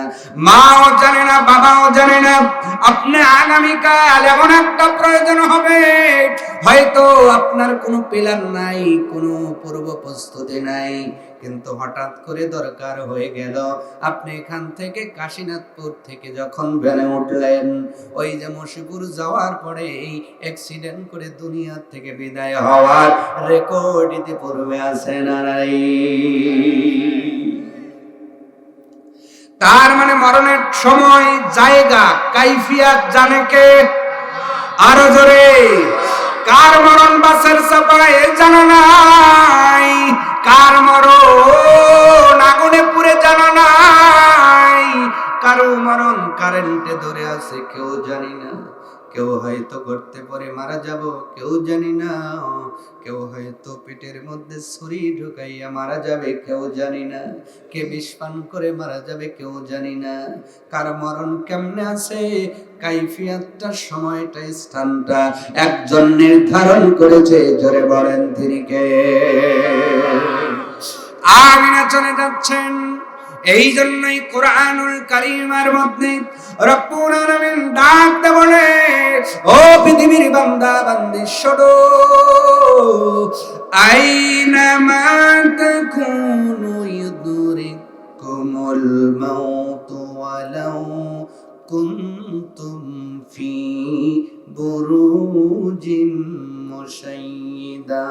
মাও জানে না, বাবাও জানে না। আপনি আগামীকাল এমন একটা প্রয়োজন হবে, হয়তো আপনার কোনো প্ল্যান নাই, কোনো পূর্ব প্রস্তুতি নাই, কিন্তু হঠাৎ করে দরকার হয়ে গেল। আপনি এখান থেকে কাশীনাথপুর থেকে যখন ভ্যানে উঠলেন, ওই যে মশিপুর যাওয়ার পরে এই অ্যাক্সিডেন্ট করে দুনিয়া থেকে বিদায় হওয়ার রেকর্ড ইতিপূর্বে আছে না নাই? তার মানে মরণের সময়, জায়গা, কাইফিয়াত জানে কে? আরো জোরে। কার মরণ বাসের চাপায় জানা নাই, কার মরণ আগুনে পুড়ে জানা নাই, কারো মরণ কারেন্টে ধরে আছে কেউ জানি না। কেউ হয়তো গর্তে পড়ে মারা যাব, কেউ জানি না। কেউ হয়তো পেটের মধ্যে ছুরি ঢুকাইয়া মারা যাবে, কেউ জানি না। কে বিষ পান করে মারা যাবে, কেউ জানি না। কার মরণ কেমনে আছে, কাইফিয়াতটা, সময়টা, স্থানটা একজন নির্ধারণ করেছে। জোরে বলেন তিনি কে? আমিনা চলে যাচ্ছেন। এই জন্যই কোরআনুল কারীমের মধ্যে রব্বুল আলামিন ডাকতে বলে, ও পৃথিবীর বান্দা বান্দি শোনো, আইনামা তাকুনু ইউদরিকুমুল মাউতু ওয়ালাউ কুনতুম ফি বুরুজিন মুশাইয়্যিদা।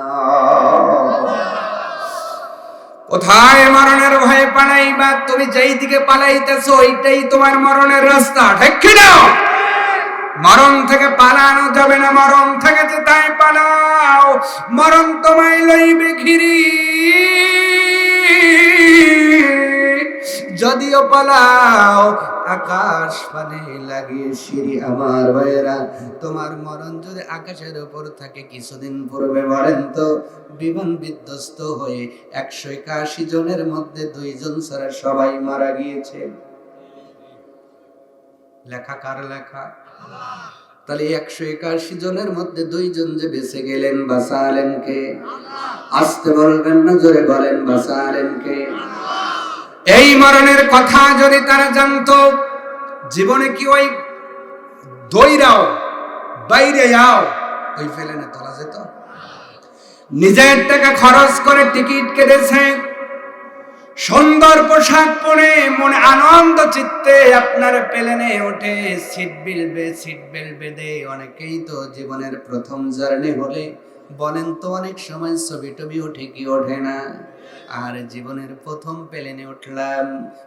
কোথায় মরণের ভয়ে পালাইবা? তুমি যেই দিকে পালাইতেছো ওইটাই তোমার মরণের রাস্তা, ঠিক কি না? মরণ থেকে পালানো যাবে না, মরণ থেকে যেটাই পালাও, মরণ তোমায় লইবে ঘিরি। যদিও পালাও আকাশ পানে লাগিয়ে সিঁড়ি। আমার ভাইয়েরা, তোমার মরণ যদি আকাশের উপর থাকে, কিছুদিন পূর্বে বলেন তো বিমান বিধ্বস্ত হয়ে 181 জনের মধ্যে 2 জন ছাড়া সবাই মারা গিয়েছে। লেখা কার লেখা? তাহলে 181 জনের মধ্যে 2 জন যে বেঁচে গেলেন, বাঁচালেন কে? আসতে বলবেন না, জোরে বলেন, বাঁচালেন কে? এই মরণের কথা যদি তারা জানতো, জীবনে কি ওই দইরাও বাইরে যাও ওই ফেলেনে তোলা যেত? নিজের টাকা খরচ করে টিকিট কেটেছে, সুন্দর পোশাক পরে মনে আনন্দ চিত্তে আপনার প্লেনে ওঠে, সিট বেল্ট বেঁধে। অনেকেই তো জীবনের প্রথম জার্নি হলে বলেন তো অনেক সময় ছবি টবি ওঠে কি ওঠে না? আর জীবনের প্রথম প্লেনে উঠলাম,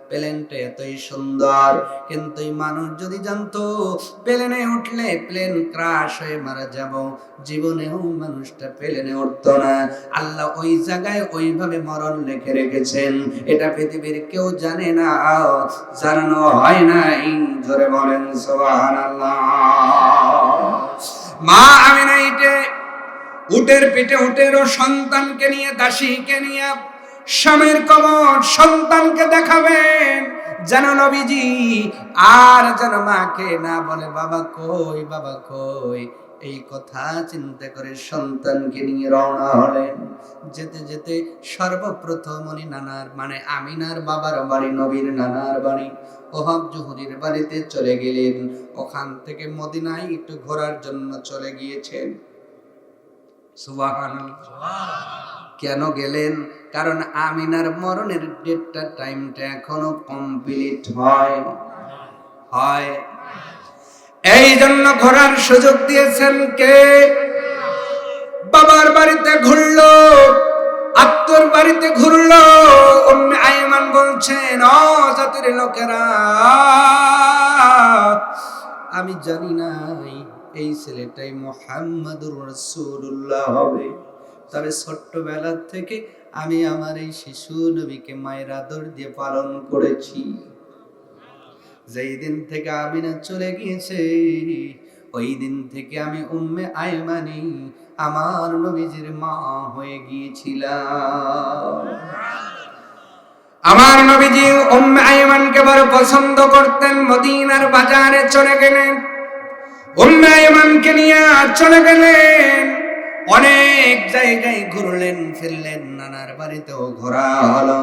প্লেনটা এতই সুন্দর, কিন্তু মানুষ যদি জানতো প্লেনে উঠলে প্লেন ক্রাশ হয়ে মারা যাব, জীবনেও মানুষটা প্লেনে উঠতো না। আল্লাহ ওই জায়গায় ওইভাবে মরণ লিখে রেখেছেন, এটা পৃথিবীর কেউ জানে না, জানানো হয় নাই। জোরে বলেন সুবহানাল্লাহ। মা আমিনা উটের পিঠে উটেরও সন্তানকে নিয়ে, দাসীকে নিয়ে স্বামীর কবর সন্তানকে দেখাবেন। যেন নবীজি আর যেন মাকে না বলে বাবা কই, বাবা কই। এই কথা চিন্তা করে সন্তানকে নিয়ে রওনা হলেন। যেতে যেতে সর্বপ্রথম উনি নানার মানে আমিনার বাবার বাড়ি, নবীর নানার বাড়ি ওহাব জুহরির বাড়িতে চলে গেলেন। ওখান থেকে মদিনায় একটু ঘোরার জন্য চলে গিয়েছেন। সুবহানাল্লাহ। কেন গেলেন? কারণ আমিনার মরণের ডেটটা, টাইমটা এখনো কমপ্লিট হয়। এই জন্য ঘোরার সুযোগ দিয়েছেন কে? বাবার বাড়িতে ঘুরলো, আত্মর বাড়িতে ঘুরলো। উম্মে আইমান বলছেন, ও জাতির লোকেরা, আমি জানি না এই ছেলেটাই মুহাম্মাদুর রাসূলুল্লাহ হবে, তবে ছোট্টবেলা থেকে আমি আমার এই শিশু নবীকে মায়ের আদর দিয়ে পালন করেছি। যেই দিন থেকে আমিনা চলে গিয়েছে, ওই দিন থেকে আমি উম্মে আইমানি আমার নবীজির মা হয়ে গিয়েছিলাম। আমার নবীজি উম্মে আইমানকে বড় পছন্দ করতেন। মদিনার বাজারে চলে গেলেন, উম্মে আইমানকে নিয়ে চলে গেলেন। অনেক জায়গায় ঘুরলেন ফিরলেন, নানার বাড়িতেও ঘোরা হলো,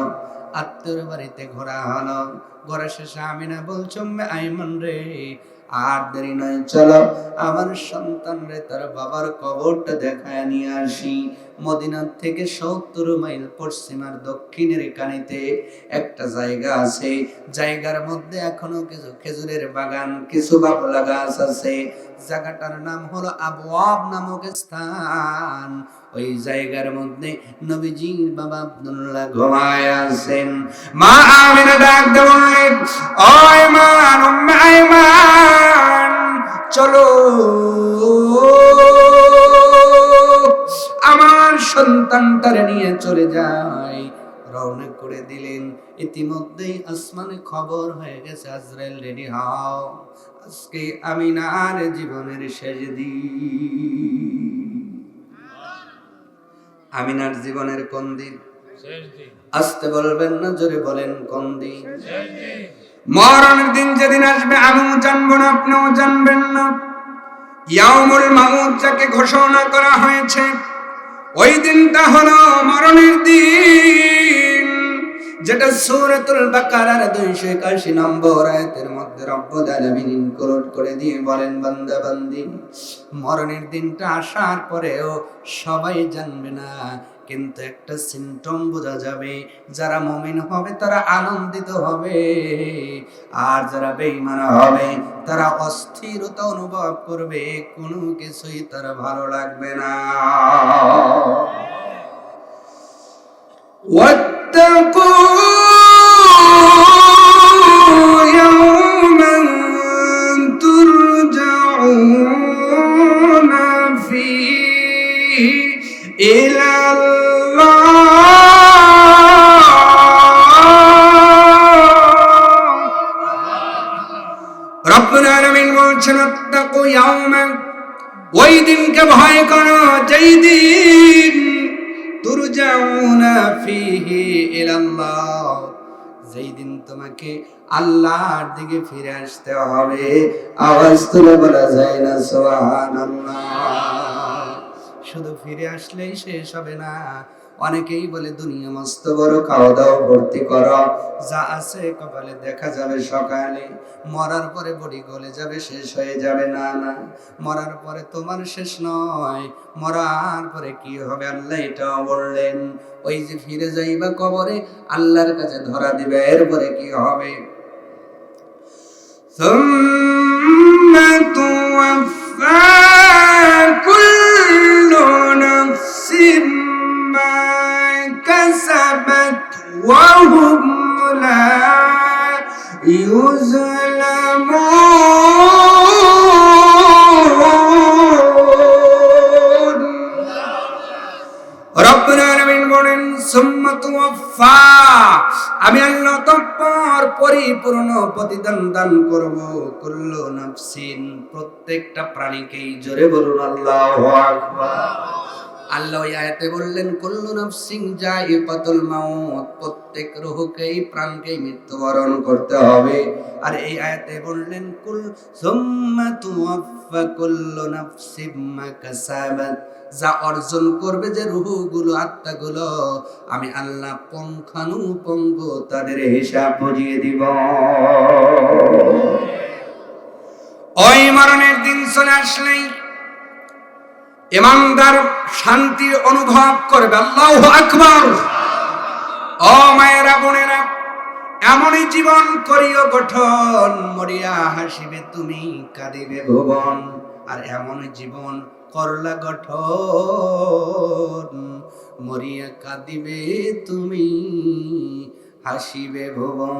আত্মীয়র বাড়িতে ঘোরা হলো। ঘোরা শেষে আমিনা বলছে, উম্মে আইমান রে, আর দেরি নয়, চলো আমার সন্তান রে তার বাবার কবরটা দেখায় নিয়ে আসি। মদিনার থেকে 70 মাইল পশ্চিমার দক্ষিণের কানিতে একটা জায়গা আছে। জায়গার মধ্যে এখনো কিছু খেজুরের বাগান, কিছু বাবলা গাছ আছে। জায়গাটার নাম হলো আবওয়াব নামক স্থান। ওই জায়গার মধ্যে নবীজির বাবা আব্দুল্লাহ ঘুমায় আছেন। মা আমিনা ডাক দেন, ও আইমান, উম্মে আইমান, চলো আমার সন্তানটারে নিয়ে চলে যাই। রওনা করে দিলেন। ইতিমধ্যেই আসমানে খবর হয়ে গেছে, আজরাইল রেডি হও, আজকে আমিনার জীবনের শেষ দিন। আমিনার জীবনের কোন দিন? আসতে বলবেন না, জোরে বলেন কোন দিন? মরণের দিন যেদিন আসবে আমিও জানবো না, আপনিও জানবেন না। ইয়াউমুল মাউত যাকে ঘোষণা করা হয়েছে, ওই দিনটা হলো মরণের দিন, যেটা সূরাতুল বাকারার 281 নম্বর আয়াতের মধ্যে রব্বুল আলামিন ইনক্লুড করে দিয়ে বলেন, বান্দা বান্দি, মরণের দিনটা আসার পরেও সবাই জানবে না, কিন্তু একটা সিম্পটম বোঝা যাবে। যারা মুমিন হবে তারা আনন্দিত হবে, আর যারা বেঈমান হবে তারা অস্থিরতা অনুভব করবে, কোনো কিছুই তারা ভালো লাগবে না। واتقوا يوما ترجعون فيه إلى রব্বুল আলামিন বলছেন, ওয়াত্তাকু ইয়াওমান, ওই দিনকে ভয় করো যেই দিন তুরজাউনা ফিহি ইলাল্লাহ, যেই দিন তোমাকে আল্লাহর দিকে ফিরে আসতে হবে। আওয়াজ তুলে বলা যায় না সুবহানাল্লাহ। শুধু ফিরে আসলেই শেষ হবে না। অনেকেই বলে দুনিয়া মস্ত বড়, খাওয়া দাওয়া ভর্তি করো, যা আছে কপালে দেখা যাবে সকালে, মরার পরে বডি গলে যাবে, শেষ হয়ে যাবে। না না, মরার পরে তোমার শেষ নয়, মরার পরে কি হবে আল্লাহ এটাও বললেন। ওই যে ফিরে যাইবা কবরে, আল্লাহর কাছে ধরা দিবে, এরপরে কি হবে? সুম্মা তুওয়াফা কুল্লু নাফসিন মা কাসাবাত ওয়া হুম লা ইউযলামুন। রব্বুল আলামিন বলেন, সুম্মা তুওয়াফা, আমি আল্লাহ তৎপর পরিপূর্ণ প্রতিদান দান করব কুল্লু নাফসিন, প্রত্যেকটা প্রাণীকেই। জোরে বলুন আল্লাহু আকবার। আল্লাহ ওই আয়াতে বললেন কুল্লু নাফসিন যায়িকাতুল মাউত, প্রত্যেক রূহকেই প্রাণকেই মৃত্যুবরণ করতে হবে। আর এই আয়াতে বললেন কুল সুম্মা তুওয়াফা কুল্লু নাফসিম মা কাসাবাত, যা অর্জন করবে যে রূহগুলো আত্মাগুলো, আমি আল্লাহ পুঙ্খানুপুঙ্খ তাদের হিসাব বুঝিয়ে দিব। ওই মরণের দিন চলে আসলেই ইমানদার শান্তি অনুভব করবে। আল্লাহু আকবার। ও মায়েরা বোনেরা, এমনই জীবন করিও গঠন, মরিয়া হাসিবে তুমি কাঁদিবে ভুবন। আর এমন জীবন করলা গঠন, মরিয়া কাঁদিবে তুমি হাসিবে ভুবন।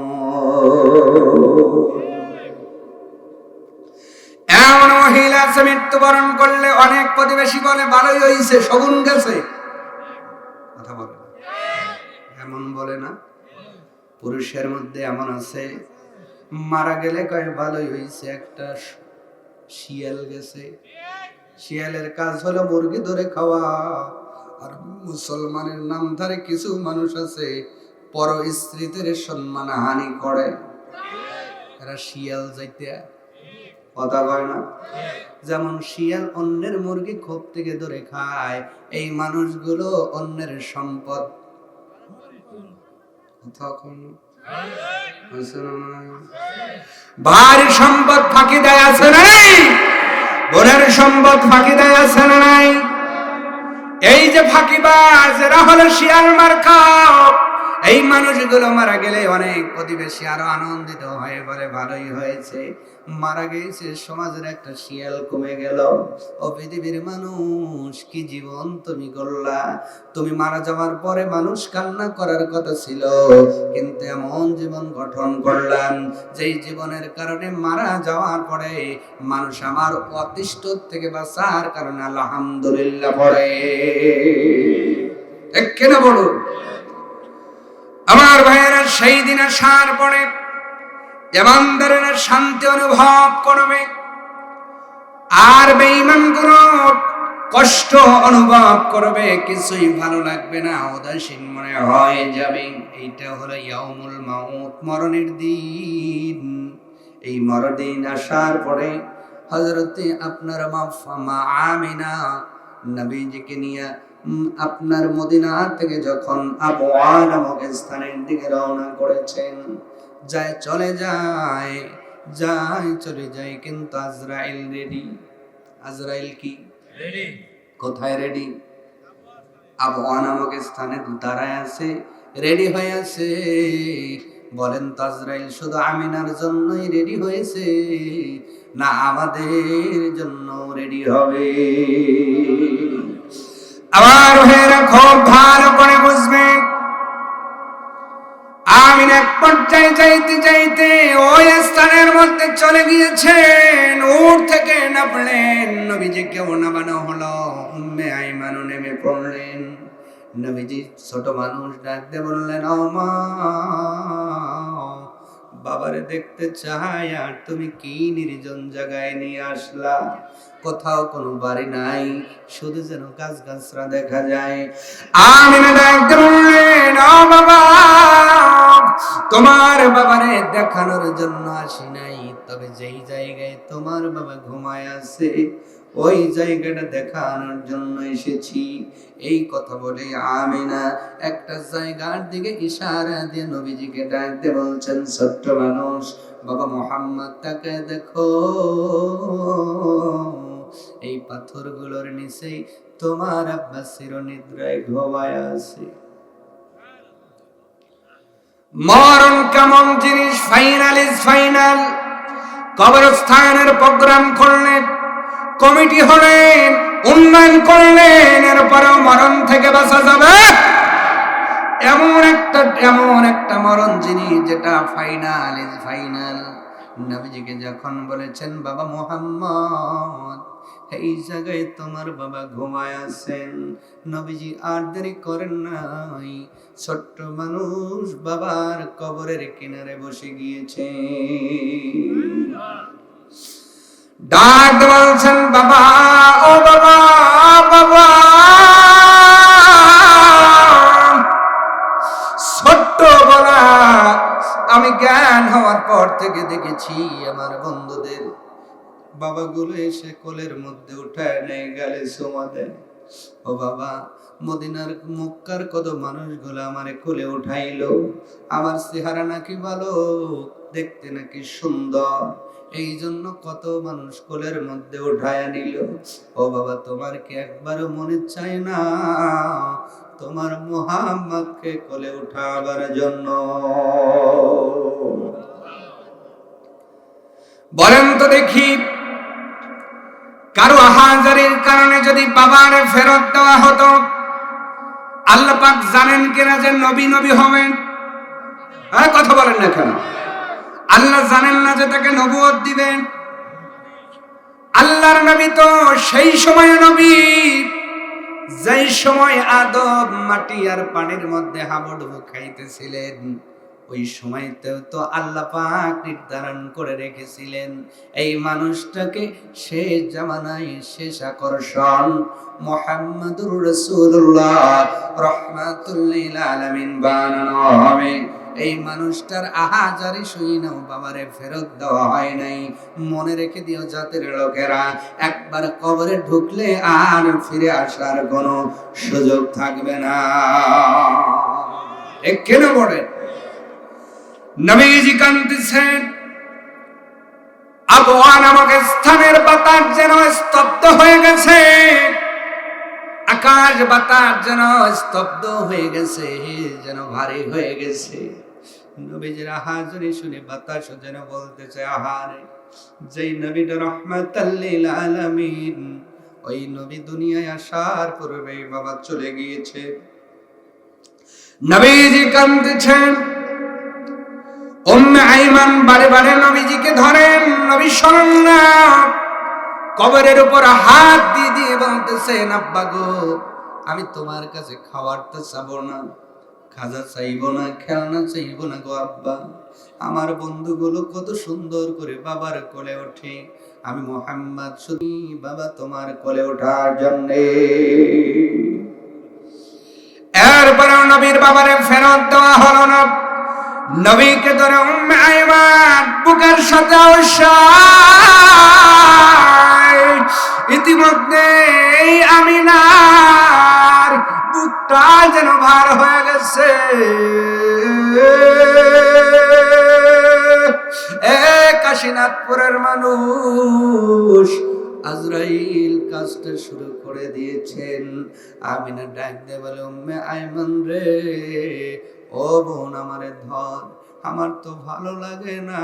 এমন মহিলা আছে মৃত্যুবরণ করলে অনেক প্রতিবেশী বলে ভালোই হয়েছে, শগুন গেছে। কথা বলে না, এমন বলে না। পুরুষের মধ্যে এমন আছে মারা গেলে কয় ভালোই হয়েছে, একটা শিয়াল গেছে। শিয়ালের কাজ হলো মুরগি ধরে খাওয়া। আর মুসলমানের নামধারে কিছু মানুষ আছে পর স্ত্রীদের সম্মান হানি করে, এরা শিয়াল যাইতে কথা কয় না। যেমন শিয়াল অন্যের মুরগি খোপ থেকে ধরে খায়, এই মানুষগুলো অন্যের সম্পদ ভারী সম্পদ ফাঁকি দেয় আছে না নাই? বোনের সম্পদ ফাঁকি দেয় আছে না নাই? এই যে ফাঁকিবাজ, এরা হলো শিয়াল মার্কা। এই মানুষগুলো মারা গেলে অনেক প্রতিবেশী আরো আনন্দিত হয়ে বলে ভালোই হয়েছে, মারা গেছে সমাজের একটা শিয়াল কমে গেল। ও পৃথিবীর মানুষ, কি জীবন তুমি গড়লা। তুমি মারা যাওয়ার পরে মানুষ কান্না করার কথা ছিল, কিন্তু এমন জীবন গঠন করলাম যেই জীবনের কারণে মারা যাওয়ার পরে মানুষ আমার অতিষ্ঠ থেকে বাঁচার কারণে আলহামদুলিল্লাহ পড়ে। এক কেনা বলো আমার ভাইয়েরা, সেই দিন আসার পরে ইমানদারেরা শান্তি অনুভব করবে, আর বেঈমানগুলো কষ্ট অনুভব করবে, কিছুই ভালো লাগবে না, উদাসীন মনে হয়ে যাবে। এইটা হলো ইয়াউমুল মাউত, মরণের দিন। এই মরণদিন আসার পরে হযরতে আপনার মা আমিনা নবীজিকে নিয়ে আপনার মদিনা থেকে যখন আবওয়া নামক স্থানের দিকে রওনা করেছেন, চলে যায়, কিন্তু আজরাইল রেডি। আজরাইল কি রেডি? কোথায় রেডি? আবওয়া নামক স্থানে দাঁড়ায় আছে, রেডি হয়ে আছে। বলেন তো আজরাইল শুধু আমিনার জন্যই রেডি হয়েছে, না আমাদের জন্য রেডি হবে? আমার ভাইয়েরা খুব ভালো করে বুঝবেন, আমিন এক পর্যায়ে যাইতে ওই স্থানের মধ্যে চলে গিয়েছেন। উট থেকে নামলেন, নবীজিকেও নামানো হলো। উম্মে আইমানও নেমে পড়লেন। নবীজি ছোট মানুষ ডাকতে বললেন, ও মা, বাবারে দেখতে চাই, আর তুমি কি নির্জন জায়গায় নিয়ে আসলা? কোথাও কোনো বাড়ি নাই, শুধু যেন গাছ গাছরা দেখা যায়। আমিনা ডাকতে বললেন, ও বাবা, তোমার বাবারে দেখানোর জন্য আসি নাই, তবে যেই জায়গায় তোমার বাবা ঘুমায় আছে ওই জায়গাটা দেখানোর জন্য এসেছি। এই কথা বলে আমিনা একটা জায়গার দিকে ইশারা দিয়ে নবীজিকে ডাকতে বলছেন, ছোট্ট মানুষ, বাবা মুহাম্মদ তাকে দেখো, এই পাথরগুলোর নিচেই তোমার আব্বা চিরনিদ্রায় ঘুমায় আছে। মরণ কেমন জিনিস, ফাইনাল ইজ ফাইনাল। কবরস্থানের প্রোগ্রাম করলেন, কমিটি হলেন, উন্নয়ন করলেন, এরপরেও মরণ থেকে বাঁচা যাবে এমন একটা মরণ জিনিস যেটা ফাইনাল ইজ ফাইনাল। নবীজিকে যখন বলেছেন, বাবা মুহাম্মদ, এই জায়গায় তোমার বাবা ঘুমায় আছেন, নবীজি আর দেরি করেন নাই, ছোট্ট মানুষ বাবার কবরের কিনারে বসে গিয়েছে। ডাক বলছেন, বাবা, ও বাবা, বাবা, পর থেকে দেখেছি আমার বন্ধুদের বাবাগুলো এসে কোলের মধ্যে উঠায় নেয়, গালে চুমা দেয়। ও বাবা, মদিনার মক্কার কত মানুষগুলো আমারে কোলে উঠাইলো, আমার চেহারা নাকি ভালো, দেখতে নাকি সুন্দর, এই জন্য কত মানুষ কোলের মধ্যে উঠায় নিল। ও বাবা, তোমার কি একবারও মনে চায় না তোমার মুহাম্মদকে কোলে উঠাবার জন্য? বলেন তো দেখি, কারো হাজারির কারণে যদি বাবার ফেরত দেওয়া হতো, আল্লাহ পাক জানেন কিনা যে নবী নবী হবেন? হ্যাঁ, কথা বলেন না কেন? আল্লাহ জানেন না যে তাকে নবুয়ত দিবেন? আল্লাহর নবী তো সেই সময় নবী যেই সময় আদম মাটি আর পানির মধ্যে হাবুডুবু খাইতেছিলেন, ওই সময়তেও তো আল্লাহ পাক নির্ধারণ করে রেখেছিলেন এই মানুষটাকে শেষ জামানায় শেষ আকর্ষণ মুহাম্মাদুর রাসূলুল্লাহ রাহমাতুল লিল আলামিন বানানো হবে। এই মানুষটার আহাজারি শুইনাও বাবারে ফেরত দেওয়া হয় নাই। মনে রেখে দিও জাতির লোকেরা, একবার কবরে ঢুকলে আর ফিরে আসার কোনো সুযোগ থাকবে না। ঠিক কেন বলেন? নবীজি কাঁদতেছেন, আবওয়া নামক স্থানের বাতাস যেন স্তব্ধ হয়ে গেছে, আকাশ বাতাস যেন স্তব্ধ হয়ে গেছে, যেন ভারী হয়ে গেছে। নবীজির হাজিরি শুনে বাতাসও যেন বলতেছে, আহারে, যেই নবীটা রাহমাতাল লিল আলামিন, ওই নবী দুনিয়ায় আসার পূর্বেই বাবা চলে গিয়েছে। নবীজি কাঁদতেছেন। উম্মে আইমান বারে বারে নবীজিকে ধরেন, নবী শোনেন না। কবরের উপর হাত দিয়ে দিয়ে বলতেছেন, আব্বা গো, আমি তোমার কাছে খাবার তো চাবো না, খাজা চাইবো না, খেলনা চাইবো না গো আব্বা। আমার বন্ধুগুলো কত সুন্দর করে বাবার কোলে ওঠে, আমি মুহাম্মদ শুধু বাবা তোমার কোলে ওঠার জন্যে। এরপরে নবীর বাবারে ফেরত দেওয়া হলো না। নবীকে ধরে উম্মে আইমান বুকের সাথে ইতিমধ্যে আমিনার বুকটা যেন ভার হয়ে গেছে। কাশীনাথপুরের মানুষ, আজরাইল কাজটা শুরু করে দিয়েছেন। আমিনা ডাক দিয়ে বলে, উম্মে আইমান রে, ও বোন আমারে ধর, আমার তো ভালো লাগে না।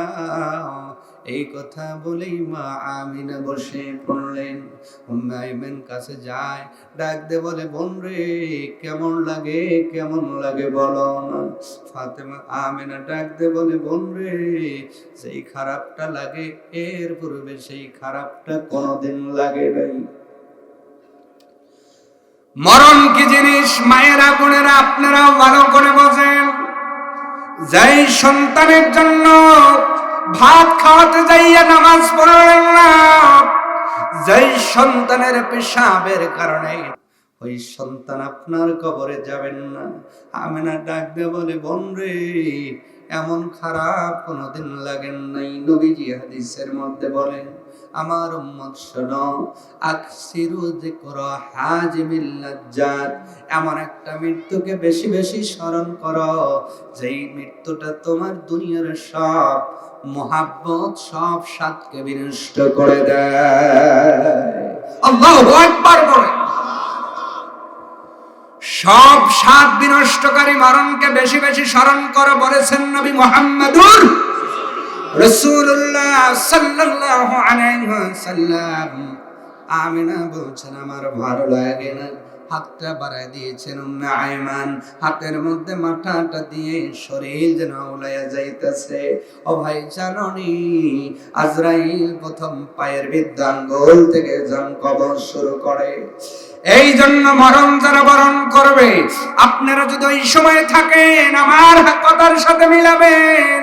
এই কথা বলেই মা আমিনা বসে পড়লেন। উম্মে আইমান কাছে যায়, ডাক দিয়ে বলে, বোন রে, কেমন লাগে, কেমন লাগে বলো না। ফাতেমা আমিনা ডাক দিয়ে বলে, বোন রে, সেই খারাপটা লাগে, এর পূর্বে সেই খারাপটা কোনোদিন লাগে নাই। মরণ কি জিনিস মায়েরা বোনেরা আপনারাও ভালো করে বোঝেন। যেই সন্তানের জন্য ভাত খাওয়াতে যাইয়া নামাজ পড়লেন না, যেই সন্তানের পেশাবের কারণে ওই সন্তান আপনার কবরে যাবেন না। আমিনা ডাক দিয়ে বলে, বোন রে, এমন খারাপ কোনোদিন লাগেন নাই। নবীজি হাদিসের মধ্যে বলেন, আমার উম্মত শোনো, আকসিরু যিকরা হাজিমিল লাজ্জাত, এমন একটা মৃত্যুকে বেশি বেশি স্মরণ করো যেই মৃত্যুটা তোমার দুনিয়ার সব মুহাব্বত, সব স্বাদকে বিনষ্ট করে দেয়। আল্লাহু আকবার বলে। সব স্বাদ বিনষ্টকারী মরণকে বেশি বেশি স্মরণ করো বলেছেন নবী মুহাম্মদুর রাসূলুল্লাহ সাল্লাল্লাহু আলাইহি ওয়াসাল্লাম। আমিনা বলছেন, আমার ভালো লাগে না। হাতটা বাড়ায় দিয়েছেন উম্মে আইমান, হাতের মধ্যে মাথাটা দিয়ে শরীর যেন উলাইয়া যাইতেছে। ও ভাই, জাননি আজরাইল প্রথম পায়ের বৃদ্ধাঙ্গুল থেকে যখন কবর শুরু করে। এই জন্য মরণ যারা বরণ করবে, আপনারা যদি ওই সময় থাকেন, আমার কথার সাথে মিলাবেন,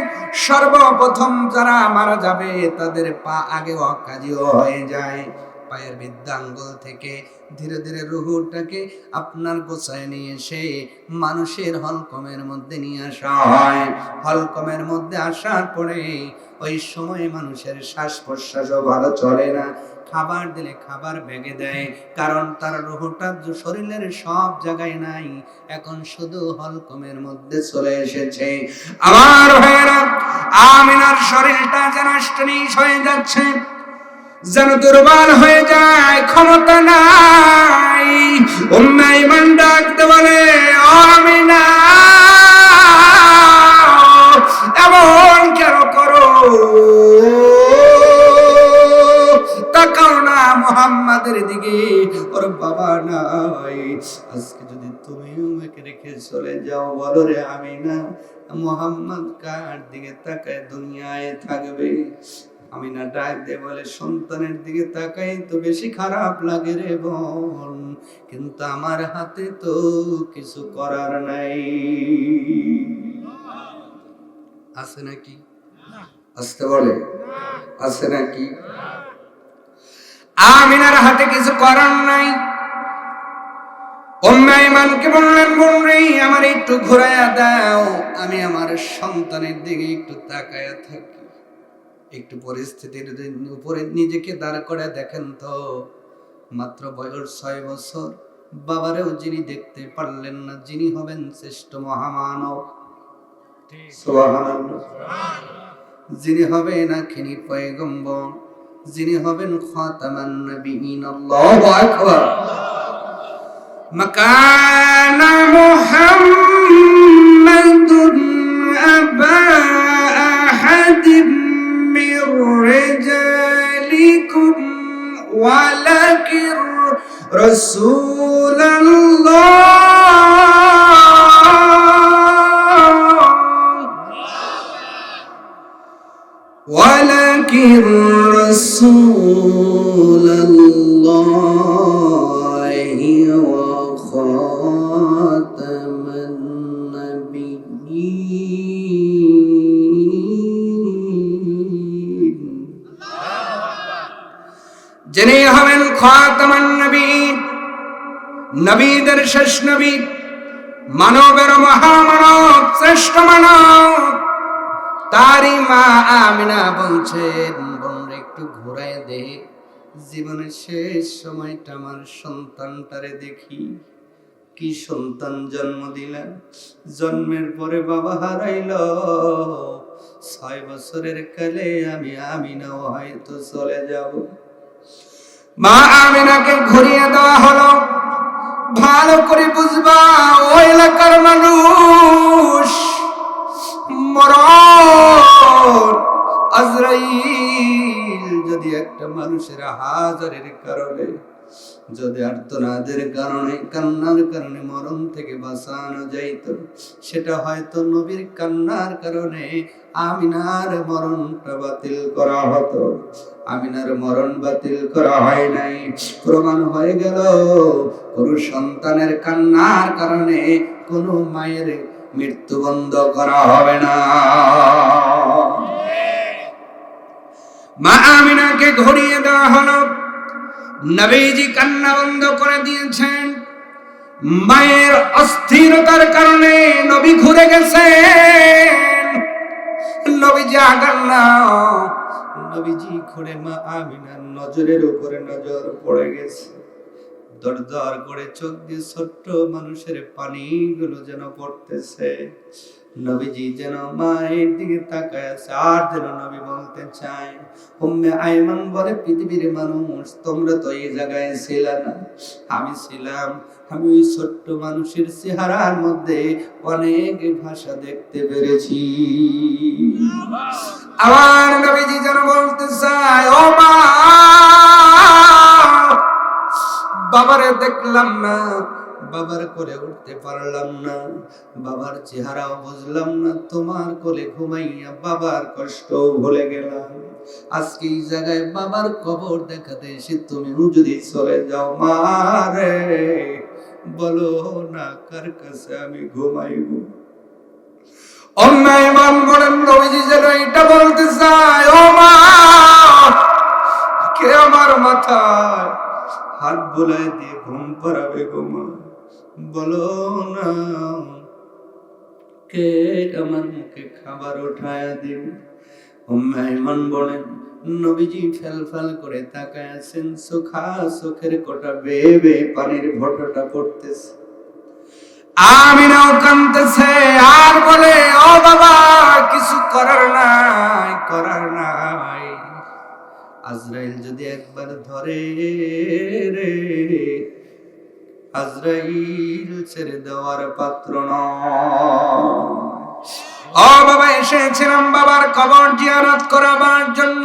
সর্বপ্রথম যারা মারা যাবে তাদের পা আগে অকাজিও হয়ে যায়। পায়ের বৃদ্ধাঙ্গুল থেকে ধীরে ধীরে রুহটাকে আপনার গোছায় নিয়ে এসে মানুষের হলকমের মধ্যে নিয়ে আসা হয়। হলকমের মধ্যে আসার পরে ওই সময় মানুষের শ্বাস প্রশ্বাসও ভালো চলে না, খাবার দিলে খাবার ভেঙে দেয়, কারণ তার রুহটা শরীরের সব জায়গায় নাই, এখন শুধু হলকমের মধ্যে চলে এসেছে। আমার ভাইয়েরা, আমিনার শরীরটা যেন অষ্টনিশ হয়ে যাচ্ছে, যেন দুর্বল হয়ে যায়, ক্ষমতা নাই। উম্মে ঈমান ডাকতে বলে, ও আমিনা, এমন কেন করো? তাকাও না মুহাম্মাদের দিকে, ওর বাবা নাই। আজকে যদি তুমি আমাকে রেখে চলে যাও, বলো রে আমিনা, মুহাম্মদ কার দিকে তাকায় দুনিয়ায় থাকবে? আমিনা ডাক দিয়ে বলে, সন্তানের দিকে তাকাই তো বেশি খারাপ লাগে রে বোন, কিন্তু আমার হাতে তো কিছু করার নাই। আছে নাকি? আসতে বলে, আছে নাকি? আমিনার হাতে কিছু করার নাই। উম্মে ঈমানকে বললেন, বোন রে, আমার একটু ঘুরাইয়া দাও, আমি আমার সন্তানের দিকে একটু তাকায়া থাকি। একটু পরিস্থিতির উপরে নিজেকে দাঁড় করে দেখেন তো, মাত্র বয়স 6 বছর, বাবারেও যিনি দেখতে পারলেন না, যিনি হবেন শ্রেষ্ঠ মহামানব, সুবহানাল্লাহ, যিনি হবেন আখিরি পয়গম্বর, যিনি হবেন খাতামান নবিয়িন, আল্লাহু আকবার। মাকানা মুহাম্মাদুন আবা আহাদিম মির রিজালিকুম ওয়ালাকিন রাসূলুল্লাহ ওয়ালাকিন রাসূলুল্লাহি ওয়া খাতামান নাবিয়্যিন, যিনি হবেন খাতামান নবীন, নবীদের শেষ নবী, মানবের মহামানব, শ্রেষ্ঠ মানব। তারই মা আমিনা বলছেন, বোন একটু ঘুরায় দে, জীবনের শেষ সময়টা আমার সন্তানটারে দেখি। কি সন্তান জন্ম দিলেন, জন্মের পরে বাবা হারাইল, 6 বছরের কালে আমি আমিনাও হয়তো চলে যাব। মা আমিনাকে ঘুরিয়ে দেওয়া হলো। ভালো করে বুঝবা, ওই এলাকার মানুষ মরণ আজরাইল যদি একটা মানুষের হাজারের কারণে, যদি আর্তনাদের কারণে, কান্নার কারণে মরণ থেকে বাঁচানো যাইত, সেটা হয়তো নবীর কান্নার কারণে আমিনার মরণটা বাতিল করা হতো। আমিনার মরণ বাতিল করা হয় নাই, প্রমাণ হয়ে গেল কোনো সন্তানের কান্নার কারণে কোনো মায়ের মৃত্যু বন্ধ করা হবে না। মা আমিনাকে ঘুরিয়ে দেওয়া হলো, নবীজি কান্না বন্ধ করে দিয়েছেন। মায়ের অস্থিরতার কারণে নবী ঘুরে গেছেন, নবীজি আগান না, নবীজি ঘুরে মা আমিনার নজরের উপরে নজর পড়ে গেছে। দরদর করে চোখ দিয়ে ছোট্ট মানুষের পানিগুলো যেন পড়তেছে। নবীজি যেন মায়ের দিকে তাকায় আছে, আর যেন নবী বলতে চায়। উম্মে আইমান বলে, পৃথিবীর মানুষ, তোমরা তো এই জায়গায় ছিলে না, আমি ছিলাম। আমি ওই ছোট্ট মানুষের চেহারার মধ্যে অনেক ভাষা দেখতে পেরেছি। আমার নবীজি যেন বলতে চায়, ও মা, বাবারে দেখলাম না, বাবার কোলে উঠতে পারলাম না, বাবার চেহারাও বুঝলাম না, তোমার কোলে ঘুমাইয়া বাবার কষ্ট ভুলে গেলাম। আজকে এই জায়গায় বাবার কবর দেখাতে এসে তুমিও যদি চলে যাও, মারে বলো না কার কাছে আমি ঘুমাইব। অন্যায় মান বলেন, নবীজি যেন এটা বলতে চায়, ও মা, কে আমার মাথায় হাত বুলাই দিয়ে ঘুম পাড়াবে গো মা, বলো না কে আমার মুখে খাবার উঠায়া দিবে। উম্মে আইমান বলেন নবীজি ফেলফেল করে তাকায় আছেন, চোখের কোটা বেয়ে বেয়ে পানির ফোঁটাটা পড়তেছে। আমিনাও কাঁদতেছে আর বলে ও বাবা কিছু করার নাই। আজরাইল যদি একবার ধরে রে, আজরাইল ছেড়ে দেওয়ার পাত্র নয়। ও বাবা এসেছিলাম বাবার কবর জিয়ারত করাবার জন্য,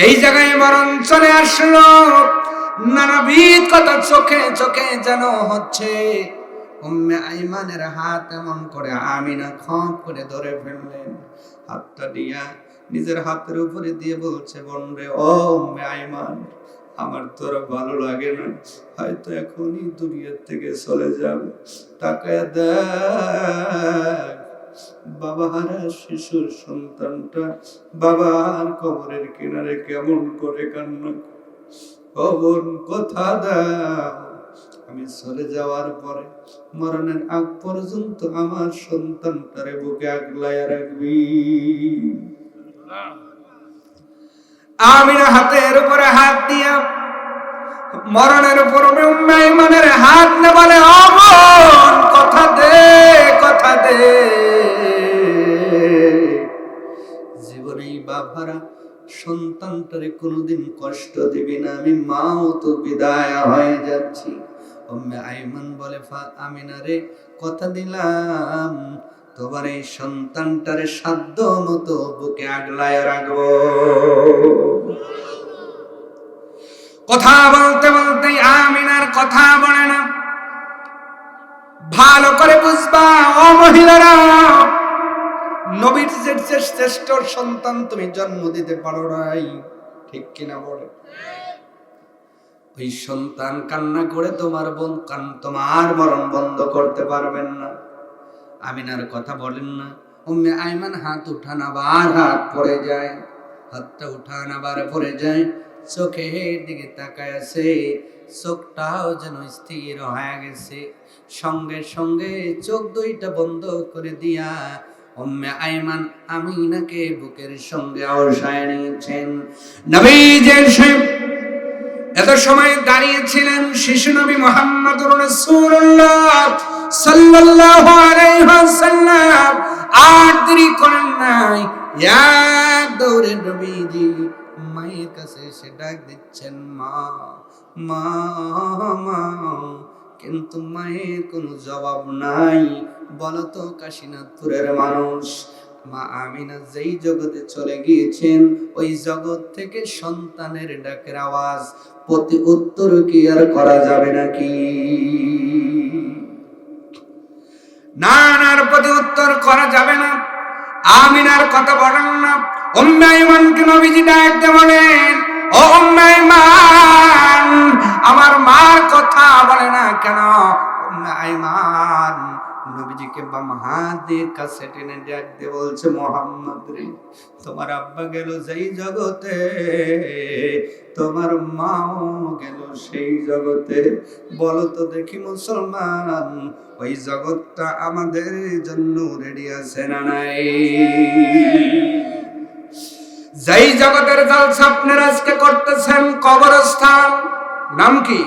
এই জায়গায় মরণ চলে আসলো। নানাবিধ কথা চোখে চোখে যেন হচ্ছে। উম্মে আইমানের হাত এমন করে আমিনা খপ করে ধরে ফেললেন, হাতটা দিয়া নিজের হাতের উপরে দিয়ে বলছে বোন রে, ও উম্মে আইমান আমার তোর ভালো লাগে না, হয়তো এখনই দুনিয়ার থেকে চলে যাবে। তাকায় দেখ বাবা হারা শিশুর সন্তানটা বাবার কবরের কিনারে কেমন করে কান্না। কবর কথা দাও, আমি চলে যাওয়ার পরে মরণের আগ পর্যন্ত আমার সন্তানটারে বুকে আগলাইয়া রাখবি। আমিনা হাতের উপরে হাত দিয়া মরণের উপর উম্মে আইমানের হাত নে বলে ও বোন কথা দে জীবনেই বাবারা সন্তানটারে কোনোদিন কষ্ট দিবি না, আমি মাও তো বিদায় হয়ে যাচ্ছি। উম্মে আইমান বলে আমিনা রে কথা দিলাম তোমার এই সন্তানটারে সাধ্য মতো বুকে আগলায় রাখবো। কথা বলতে বলতে আমিনার কথা বলে না, ভালো করে বুঝবা ও মহিলারা, নবীর যে শ্রেষ্ঠ সন্তান তুমি জন্ম দিতে পারো নাই, ঠিক কিনা বলে? ওই সন্তান কান্না করে তোমার মরণ বন্ধ করতে পারবেন না। আমিনার কথা বলেন না। উম্মে আইমান হাত উঠান আবার হাত পড়ে যায়, হাতটা উঠান আবার পড়ে যায়, চোখের দিকে তাকায় আছে, চোখটাও যেন স্থির হয়ে গেছে। সঙ্গে সঙ্গে চোখ দুইটা বন্ধ করে দিয়া উম্মে আইমান আমিনাকে বুকের সঙ্গে আওড়ায় নিয়েছেন। নবীজির এত সময় দাঁড়িয়েছিলেন শিশু নবী মুহাম্মদুর রাসূলুল্লাহ সাল্লাল্লাহু আলাইহি ওয়াসাল্লাম। আর দেরি করেন নাই, এক দৌড়ে নবীজি মায়ের কাছে এসে ডাক দিচ্ছেন মা মা মা, কিন্তু মায়ের কোনো জবাব নাই। বলতো কাশীনাথপুরের মানুষ, মা আমিনা যেই জগতে চলে গিয়েছেন ওই জগৎ থেকে সন্তানের ডাকের আওয়াজ প্রতি উত্তর কি আর করা যাবে নাকি? না না, প্রতি উত্তর করা যাবে না। আমিনার কথা বলেন না। উম্মে আইমানকে নবীজি ডাকতে বলেন ও উম্মে আইমান, আমার মার কথা বলে না কেন? উম্মে আইমান নবীজিকে বাম হাত দিয়ে কাছে টেনে ডাক দিয়ে বলছে মুহাম্মদ রে, তোমার আব্বা গেল যেই জগতে তোমার মাও গেল সেই জগতে। বলো তো দেখি মুসলমান, ওই জগৎটা আমাদের জন্য রেডি আছে না নাই? যেই জগতের জলসা আপনারা আজকে করতেছেন কবরস্থান, নাম কি?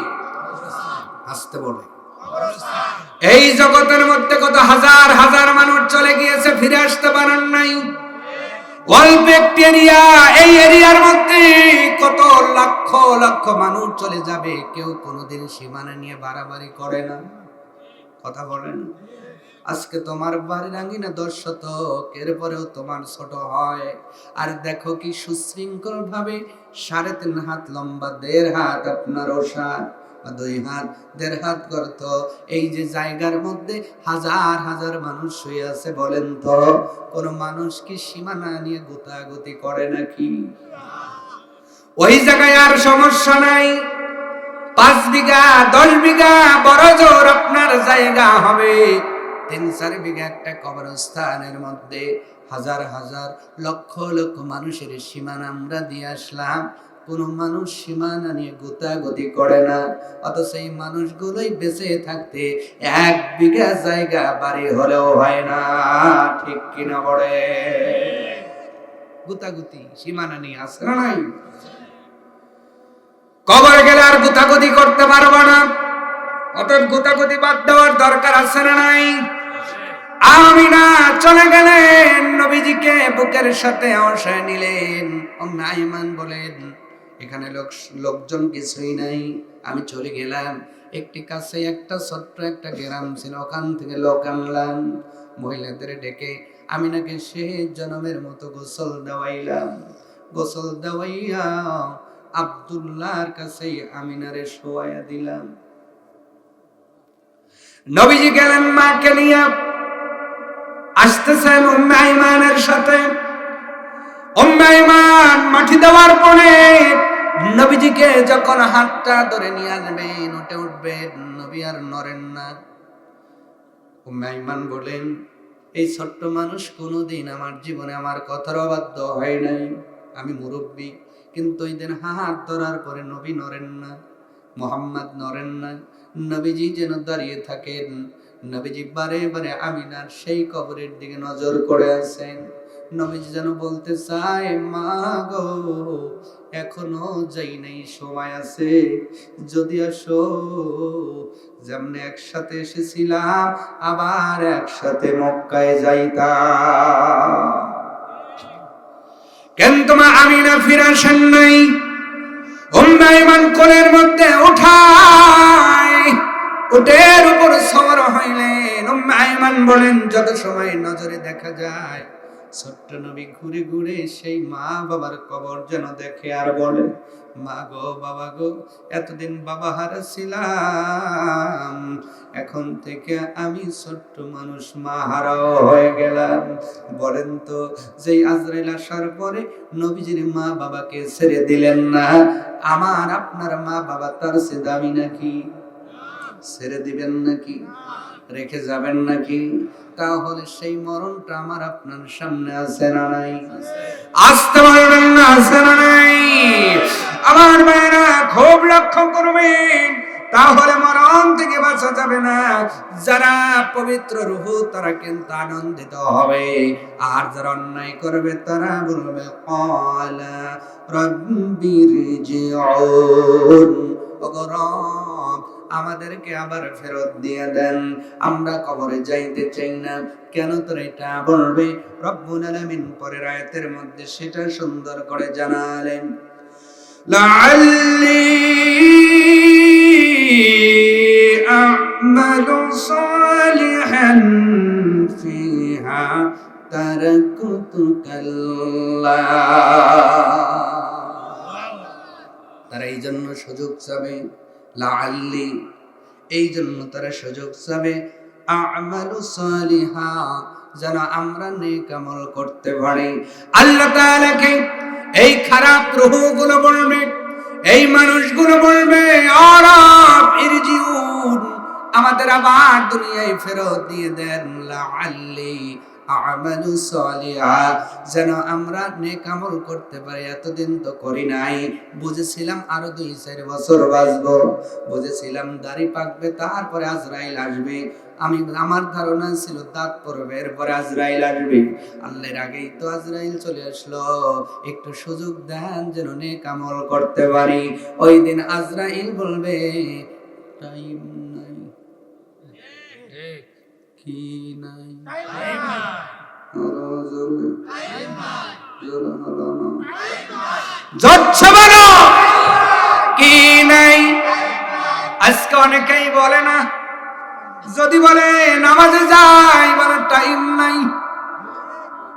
আসতে বলে এই জগতের মধ্যে কত হাজার হাজার মানুষ চলে গিয়েছে, ফিরে আসতে পারেন নাই। অল্প একটি এরিয়া, এই এরিয়ার মধ্যে কত লক্ষ লক্ষ মানুষ চলে যাবে, কেউ কোনোদিন সীমানা নিয়ে বাড়াবাড়ি করে না, কথা বলেন। আজকে তোমার বাড়ির আঙ্গিনা 10 শতক, এরপরেও তোমার ছোট হয়। আর দেখো কি সুশৃঙ্খল ভাবে 3.5 হাত লম্বা, 1.5 হাত আপনার ওসার, 2 হাত 1.5 হাত গর্ত, এই যে জায়গার মধ্যে হাজার হাজার মানুষ শুয়ে আছে, বলেন তো কোন মানুষ কি সীমানা নিয়ে গোতাগুতি করে নাকি? ওই জায়গায় আর সমস্যা নাই। 5 বিঘা 10 বিঘা বড় জোর আপনার জায়গা হবে, 3-4 বিঘা একটা কবরস্থানের মধ্যে হাজার হাজার লক্ষ লক্ষ মানুষের সীমানা আমরা দিয়ে আসলাম। কোন মানুষ সীমানা নিয়ে গোতাগতি করে না, অথচ এই মানুষগুলোই বেঁচে থাকতে 1 বিঘা জায়গা বাড়ি হলেও হয় না। ঠিক কিনা বলে? গোতাগতি সীমানা নিয়ে আছে না নাই? কবরে গেলে আর গোতাগতি করতে পারবো না, অতএব গোতাগতি বাদ দেওয়ার দরকার আছে না নাই? আমিনা চলে গেলেন, নবীজিকে বুকের সাথে আওসায় নিলেন। উম্মে আইমান বলেন, এখানে লোকজন কিছুই নাই, আমি চলে গেলাম। একটি কাছে একটা ছোট্ট একটা গ্রাম ছিল, ওখান থেকে লোক আনলাম। মহিলাদের ডেকে আমিনাকে সে জনমের মতো গোসল দেওয়াইলাম। গোসল দেওয়াইয়া আব্দুল্লাহর কাছে আমিনারে শোয়াইয়া দিলাম। নবীজি গেলেন মাকে নিয়ে, আসতেছেন উম্মে আইমানের সাথে। উম্মে আইমান মাটি দেওয়ার পরে নবীজিকে যখন হাতটা ধরে নিয়ে আসবেন, উঠে উঠবেন, নবী আর নড়েন না। উম্মে আইমান বলেন, এই ছোট্ট মানুষ কোনোদিন আমার জীবনে আমার কথার অবাধ্য হয় নাই। আমি মুরব্বী, কিন্তু ওই দিন হাত ধরার পরে নবী নড়েন না, মুহাম্মদ নড়েন না, নবীজি যেন দাঁড়িয়ে থাকেন। নবীজি বারে বারে আমিনার সেই কবরের দিকে নজর করে আছেন। নবীজি যেন বলতে চায়, মা গো, এখনো যাই নাই, সময় আছে, যদি আসো, যেমন একসাথে এসেছিলাম আবার একসাথে মক্কায় যাইতাম। কিন্তু মা আমিনা ফিরে আসেন নাই। উম্মে আইমান কোলের মধ্যে উঠায়, উটের উপর সওয়ার হইলেন। উম্মে আইমান বলেন, যত সময় নজরে দেখা যায় ছোট্ট নবী ঘুরে ঘুরে সেই মা বাবার কবর যেন দেখে আর বলে, মা গো, বাবা গো, এতদিন বাবা হারাছিলাম, এখন থেকে আমি ছোট্ট মানুষ মা হারাও হয়ে গেলাম। বলেন তো, যেই আজরাইল আসার পরে নবীজির মা বাবাকে ছেড়ে দিলেন না, আমার আপনার মা বাবা তার চেয়ে দামি নাকি? ছেড়ে দিবেন নাকি? রেখে যাবেন নাকি? তাহলে সেই মরণটা আমার আপনার সামনে আছে না নাই? আসতে পারবেন না, আছে না নাই? আমার ভাইরা খুব লক্ষ্য করবেন, তাহলে মরণ থেকে বাঁচা যাবে না। যারা পবিত্র রূহ তারা কিন্তু আনন্দিত হবে, আর যারা অন্যায় করবে তারা বলবে, ক্বালা রাব্বিরজিউন, ওগো রব, আমাদেরকে আবার ফেরত দিয়ে দেন, আমরা কবরে যাইতে চাই না। কেন তোরা এটা বলবে? রব্বুল আলামিন পরের আয়াতের মধ্যে সেটা সুন্দর করে জানালেন, লাআল্লি আ'মালু সালিহান ফিহা তারাকতু কাল্লা। তারা এই জন্য সুযোগ চাবে, লাআল্লি, এই জন্য তারা সুযোগ চাবে, আমালু সালিহা, যেন আমরা নেক আমল করতে পারি। আল্লাহ তাআলাকে এই খারাপ রূহগুলো বলবে, এই মানুষগুলো বলবে, আ রব ইরজিউন, আমাদের আবার দুনিয়ায় ফেরত দিয়ে দেন, লাআল্লি আমালু সালিহা, যেন আমরা নেক আমল করতে পারি। এতদিন তো করি নাই, বুঝেছিলাম আরো 2-4 বছর বাঁচবো, বুঝেছিলাম দাড়ি পাকবে, তারপরে আজরাইল আসবে, আমার ধারণা ছিল দাঁত পড়বে, এরপরে আজরাইল আসবে। আল্লাহর আগেই তো আজরাইল চলে আসলো, একটু সুযোগ দেন যেন নেক আমল করতে পারি। ওই দিন আজরাইল বলবে, টাইম নাই, কি নাই, কি নাই। আজকে অনেকেই বলে না, যদি বলে নামাজে যাই, বলে টাইম নাই,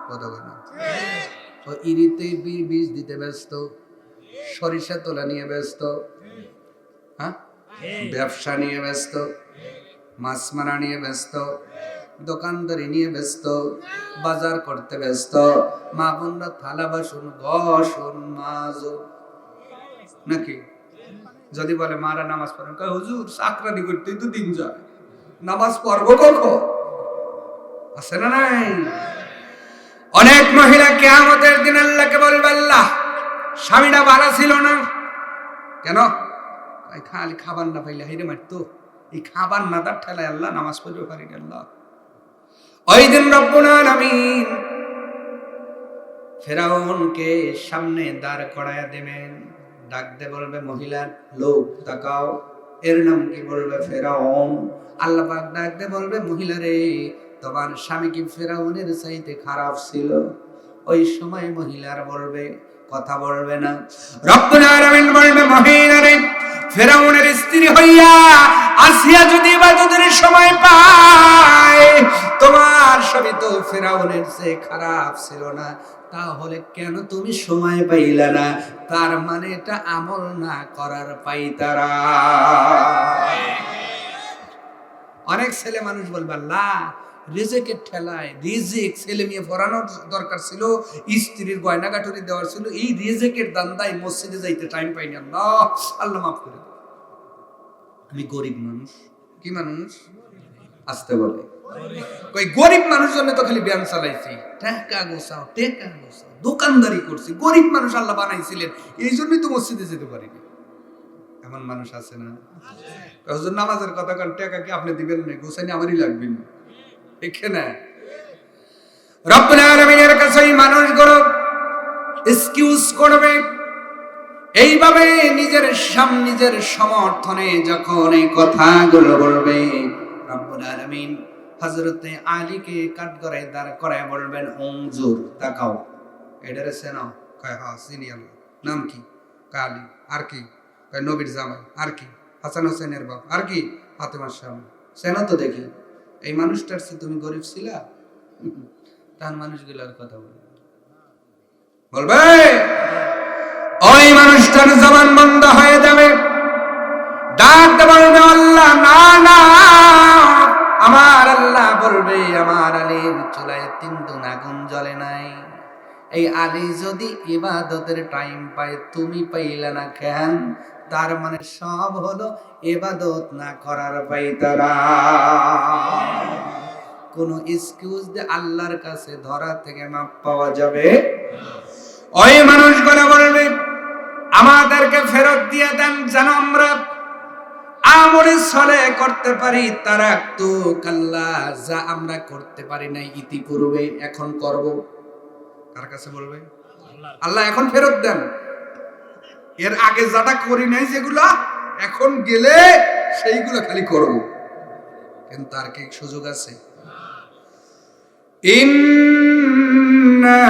কথা বলে তো ইরিতে বীজ দিতে ব্যস্ত, সরিষা তোলা নিয়ে ব্যস্ত, হ্যাঁ, ব্যবসা নিয়ে ব্যস্ত, মাছ মারা নিয়ে ব্যস্ত, দোকানদারি নিয়ে ব্যস্ত, বাজার করতে ব্যস্ত, মা বোনরা থালা বাসন ঘষণ মাজো নাকি। যদি বলে মারা নামাজ পড়েন, কয় হুজুর চাকরানি করতেই তো দিন যায়, নামাজ পড়বো কখন? আছে না নাই? অনেক মহিলা কিয়ামতের দিন আল্লাহকে বলবে, আল্লাহ স্বামীটা ভালো ছিল না কেন? খালি খাবার না পাইলে হাইরে মারতো। এই খাবার না তার ঠেলায় আল্লাহ নামাজ পড়তে পারি না। আল্লাহ ওই দিন রব্বুল আলামিন ফেরাউনকে সামনে দাঁড় করায়া দেবেন, ডাক দে বলবে মহিলার লোক তাকাও, এর নাম কি? বলবে ফেরাউন। আল্লাহ পাক ডাক দে বলবে মহিলারে তোমার স্বামী কি ফেরাউনের চাইতে খারাপ ছিল? ওই সময় মহিলার বলবে, কথা বলবে না। রব্বুল আলামিন বলবে মহিলারে ফেরাউনের স্ত্রী হইয়া আসিয়া যদি ইবাদতের সময় পায়, তোমার স্বামী তো ফেরাউনের চেয়ে খারাপ ছিল না, তাহলে কেন তুমি সময় পাইলা না? তার মানে এটা আমল না করার পাইতারা। অনেক ছেলে মানুষ বলবে আল্লাহ রিজিকের ঠেলায়, রিজিক ছেলে মেয়ে পড়ানোর দরকার ছিল, স্ত্রীর গয়নাগাটরি দেওয়ার ছিল, এই রিজিকের দান্দায় মসজিদে যাইতে টাইম পাইনি। আল্লাহ আল্লাহ মাফ করে দাও। আমি গরিব মানুষ। কি মানুষ? আসতে বলে কই গরিব মানুষ জন্য তো খালি ব্যায়াম চালাইছি, টাকা গোছাও টাকা গোছাও, দোকানদারি করছি। গরিব মানুষ আল্লাহ বানাইছিলেন, এই জন্যই তো মসজিদে যেতে পারিনি। এমন মানুষ আছে না? হুজুর নামাজের কথা কান, টাকা কি আপনি দিবেন না? গোছাইনি আমারই লাগবে না। এখানে রব্বুল আলামিনের কাছে এই মানুষগুলো এক্সকিউজ করবে। এইভাবে নিজের সমর্থনে যখন এই কথাগুলো বলবে, রব্বুল আলামিন হযরতে আলীকে কাঠগড়ায় দাঁড় করায় বলবেন উনজুর, তাকাও। এটারে চেনাও? কয় হ্যাঁ চিনি। আল্লাহ নাম কি? আলী। আর কি? কয় নবীর জামাই। আর কি? হাসান হোসেনের বাপ। আর কি? ফাতেমার স্বামী। চেনো তো দেখি। এই মানুষটার চেয়ে তুমি গরিব ছিলা? তার মানুষগুলোর কথা বলবে, ওই মানুষটার জবান বন্ধ হয়ে যাবে। ডাক বলবে আল্লাহ না না, আমার আল্লাহ বলবে আমার আলীর চুলায় 3 গুণ আগুন জ্বলে নাই। এই আলী যদি ইবাদতের টাইম পায়, তুমি পাইলা না কেন? তার মানে সব হলো ইবাদত না করার পাইতারা। কোন এক্সকিউজ দিয়ে আল্লাহর কাছে ধরা থেকে মাপ পাওয়া যাবে? ওই মানুষগুলো বলবে আমাদেরকে ফেরত দিয়ে দেন, যেন আমরা আমলে সলে করতে পারি। তারা তো কাল্লা, যা আমরা করতে পারি নাই ইতিপূর্বে এখন করব। কার কাছে বলবে? আল্লাহ এখন ফেরত দেন, এর আগে যাটা করি নাই যেগুলো এখন গেলে সেইগুলো খালি করব। কিন্তু আর কি সুযোগ আছে? ইন্নাহা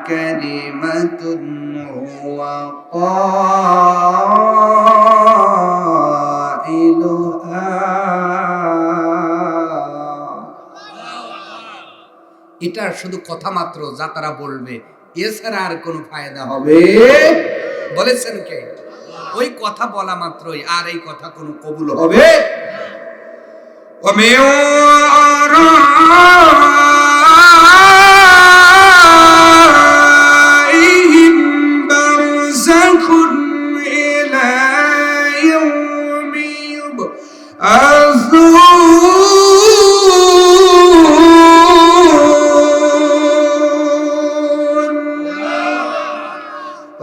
কালিমাতুন ওয়া কাইলুহা, এটা শুধু কথা মাত্র, যা তারা বলবে, এছাড়া আর কোনো ফায়দা হবে? বলেছেন কে? ওই কথা বলা মাত্রই, আর এই কথা কোনো কবুল হবে?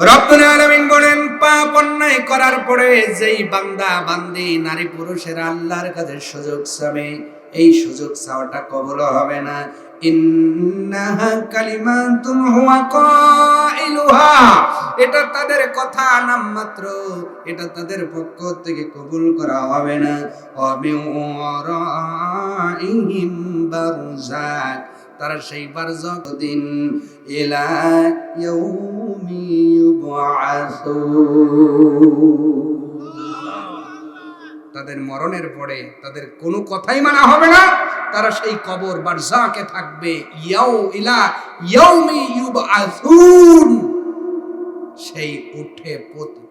রব্বুল আলামিন বলেন পাপ অন্যায় করার পরে যেই বান্দা বান্দি নারী পুরুষের আল্লাহর কাছে সুযোগ চাবে, এই সুযোগ চাওয়াটা কবুল হবে না। ইন্নাহা কালিমাতুন হুয়া কাইলুহা, এটা তাদের কথা নাম মাত্র, এটা তাদের পক্ষ থেকে কবুল করা হবে না। ওয়া মিন ওয়ারাইহিম বারযাক, তারা সেই বারযাক দিন ইলা ইয়াউমি ইউবআসুন, তাদের মরণের পরে তাদের কোনো কথাই মানা হবে না। তারা সেই কবর বারযাকে থাকবে ইলা ইয়াউমি ইউবআসুন, সেই উঠে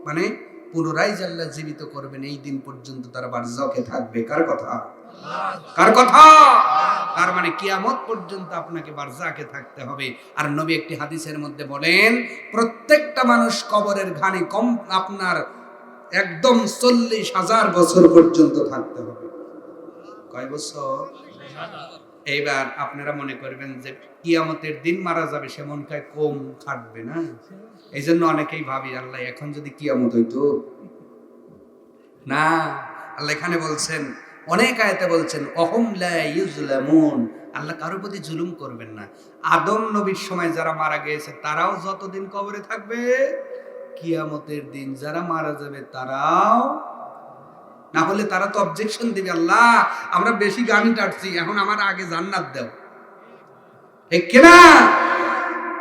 মানে পুনরায় আল্লাহ জীবিত করবেন, এই দিন পর্যন্ত তারা বারযাকে থাকবে। কার কথা? কার কথা? তার মানে কিয়ামত পর্যন্ত আপনাকে বারযাকে থাকতে হবে। আর নবী একটি হাদিসের মধ্যে বলেন প্রত্যেকটা মানুষ কবরের ঘানি কম আপনার একদম 40,000 বছর পর্যন্ত থাকতে হবে। কয় বছর? এইবার আপনারা মনে করবেন যে কিয়ামতের দিন মারা যাবে সে মন খায় কম খাটবে না, এই জন্য অনেকেই ভাবি আল্লাহ এখন যদি কিয়ামত হইতো না। আল্লাহ এখানে বলছেন, অনেক আয়াতে বলছেন অহম লা ইউজলামুন, আল্লাহ কারোর প্রতি জুলুম করবেন না। আদম নবীর সময় যারা মারা গিয়েছে তারাও যতদিন কবরে থাকবে, কিয়ামতের দিন যারা মারা যাবে তারাও, না হলে তারা তো অবজেকশন দিবে, আল্লাহ আমরা বেশি গানি টাটছি, এখন আমার আগে জান্নাত দাও, ঠিক কিনা?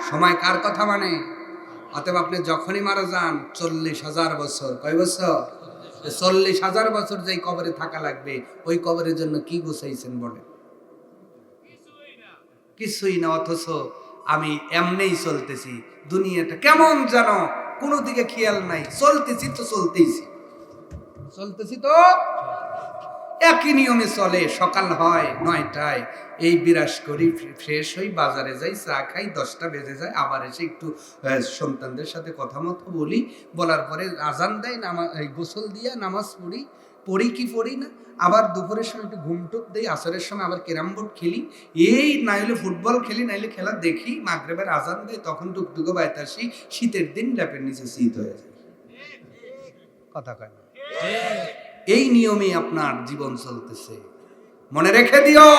সময় কার কথা মানে? অতএব আপনি যখনই মারা যান 40,000 বছর, কয় বছর? 40,000 বছর যেই কবরে থাকা লাগবে, ওই কবরের জন্য কি গুছাইছেন বলে? কিছুই না। অথচ আমি এমনেই চলতেছি, দুনিয়াটা কেমন জানো কোনো দিকে খেয়াল নাই, চলতেছি তো চলতেছি তো একই নিয়মে চলে। সকাল হয় 9টায়, এই বিরাস করি, ফ্রেশ হই, বাজারে যাই, চা খাই, 10টা বেজে যায়, আবার এসে একটু সন্তানদের সাথে কথা মতো বলি, বলার পরে আজান দেয়, গোসল দিয়া নামাজ পড়ি কি পড়ি না, আবার দুপুরের সময় একটু ঘুমটুক দেই, আসরের সময় আবার ক্যারাম বোর্ড খেলি, এই নাইলে ফুটবল খেলি, নাইলে খেলা দেখি, মাগরিবের আজান দেয়, তখন টুকটুকো বাইতে আসি, শীতের দিন ল্যাপের নিচে শীত হয়ে যায়, কথা কয় না? এই নিয়মে আপনার জীবন চলতেছে। মনে রেখে দিও,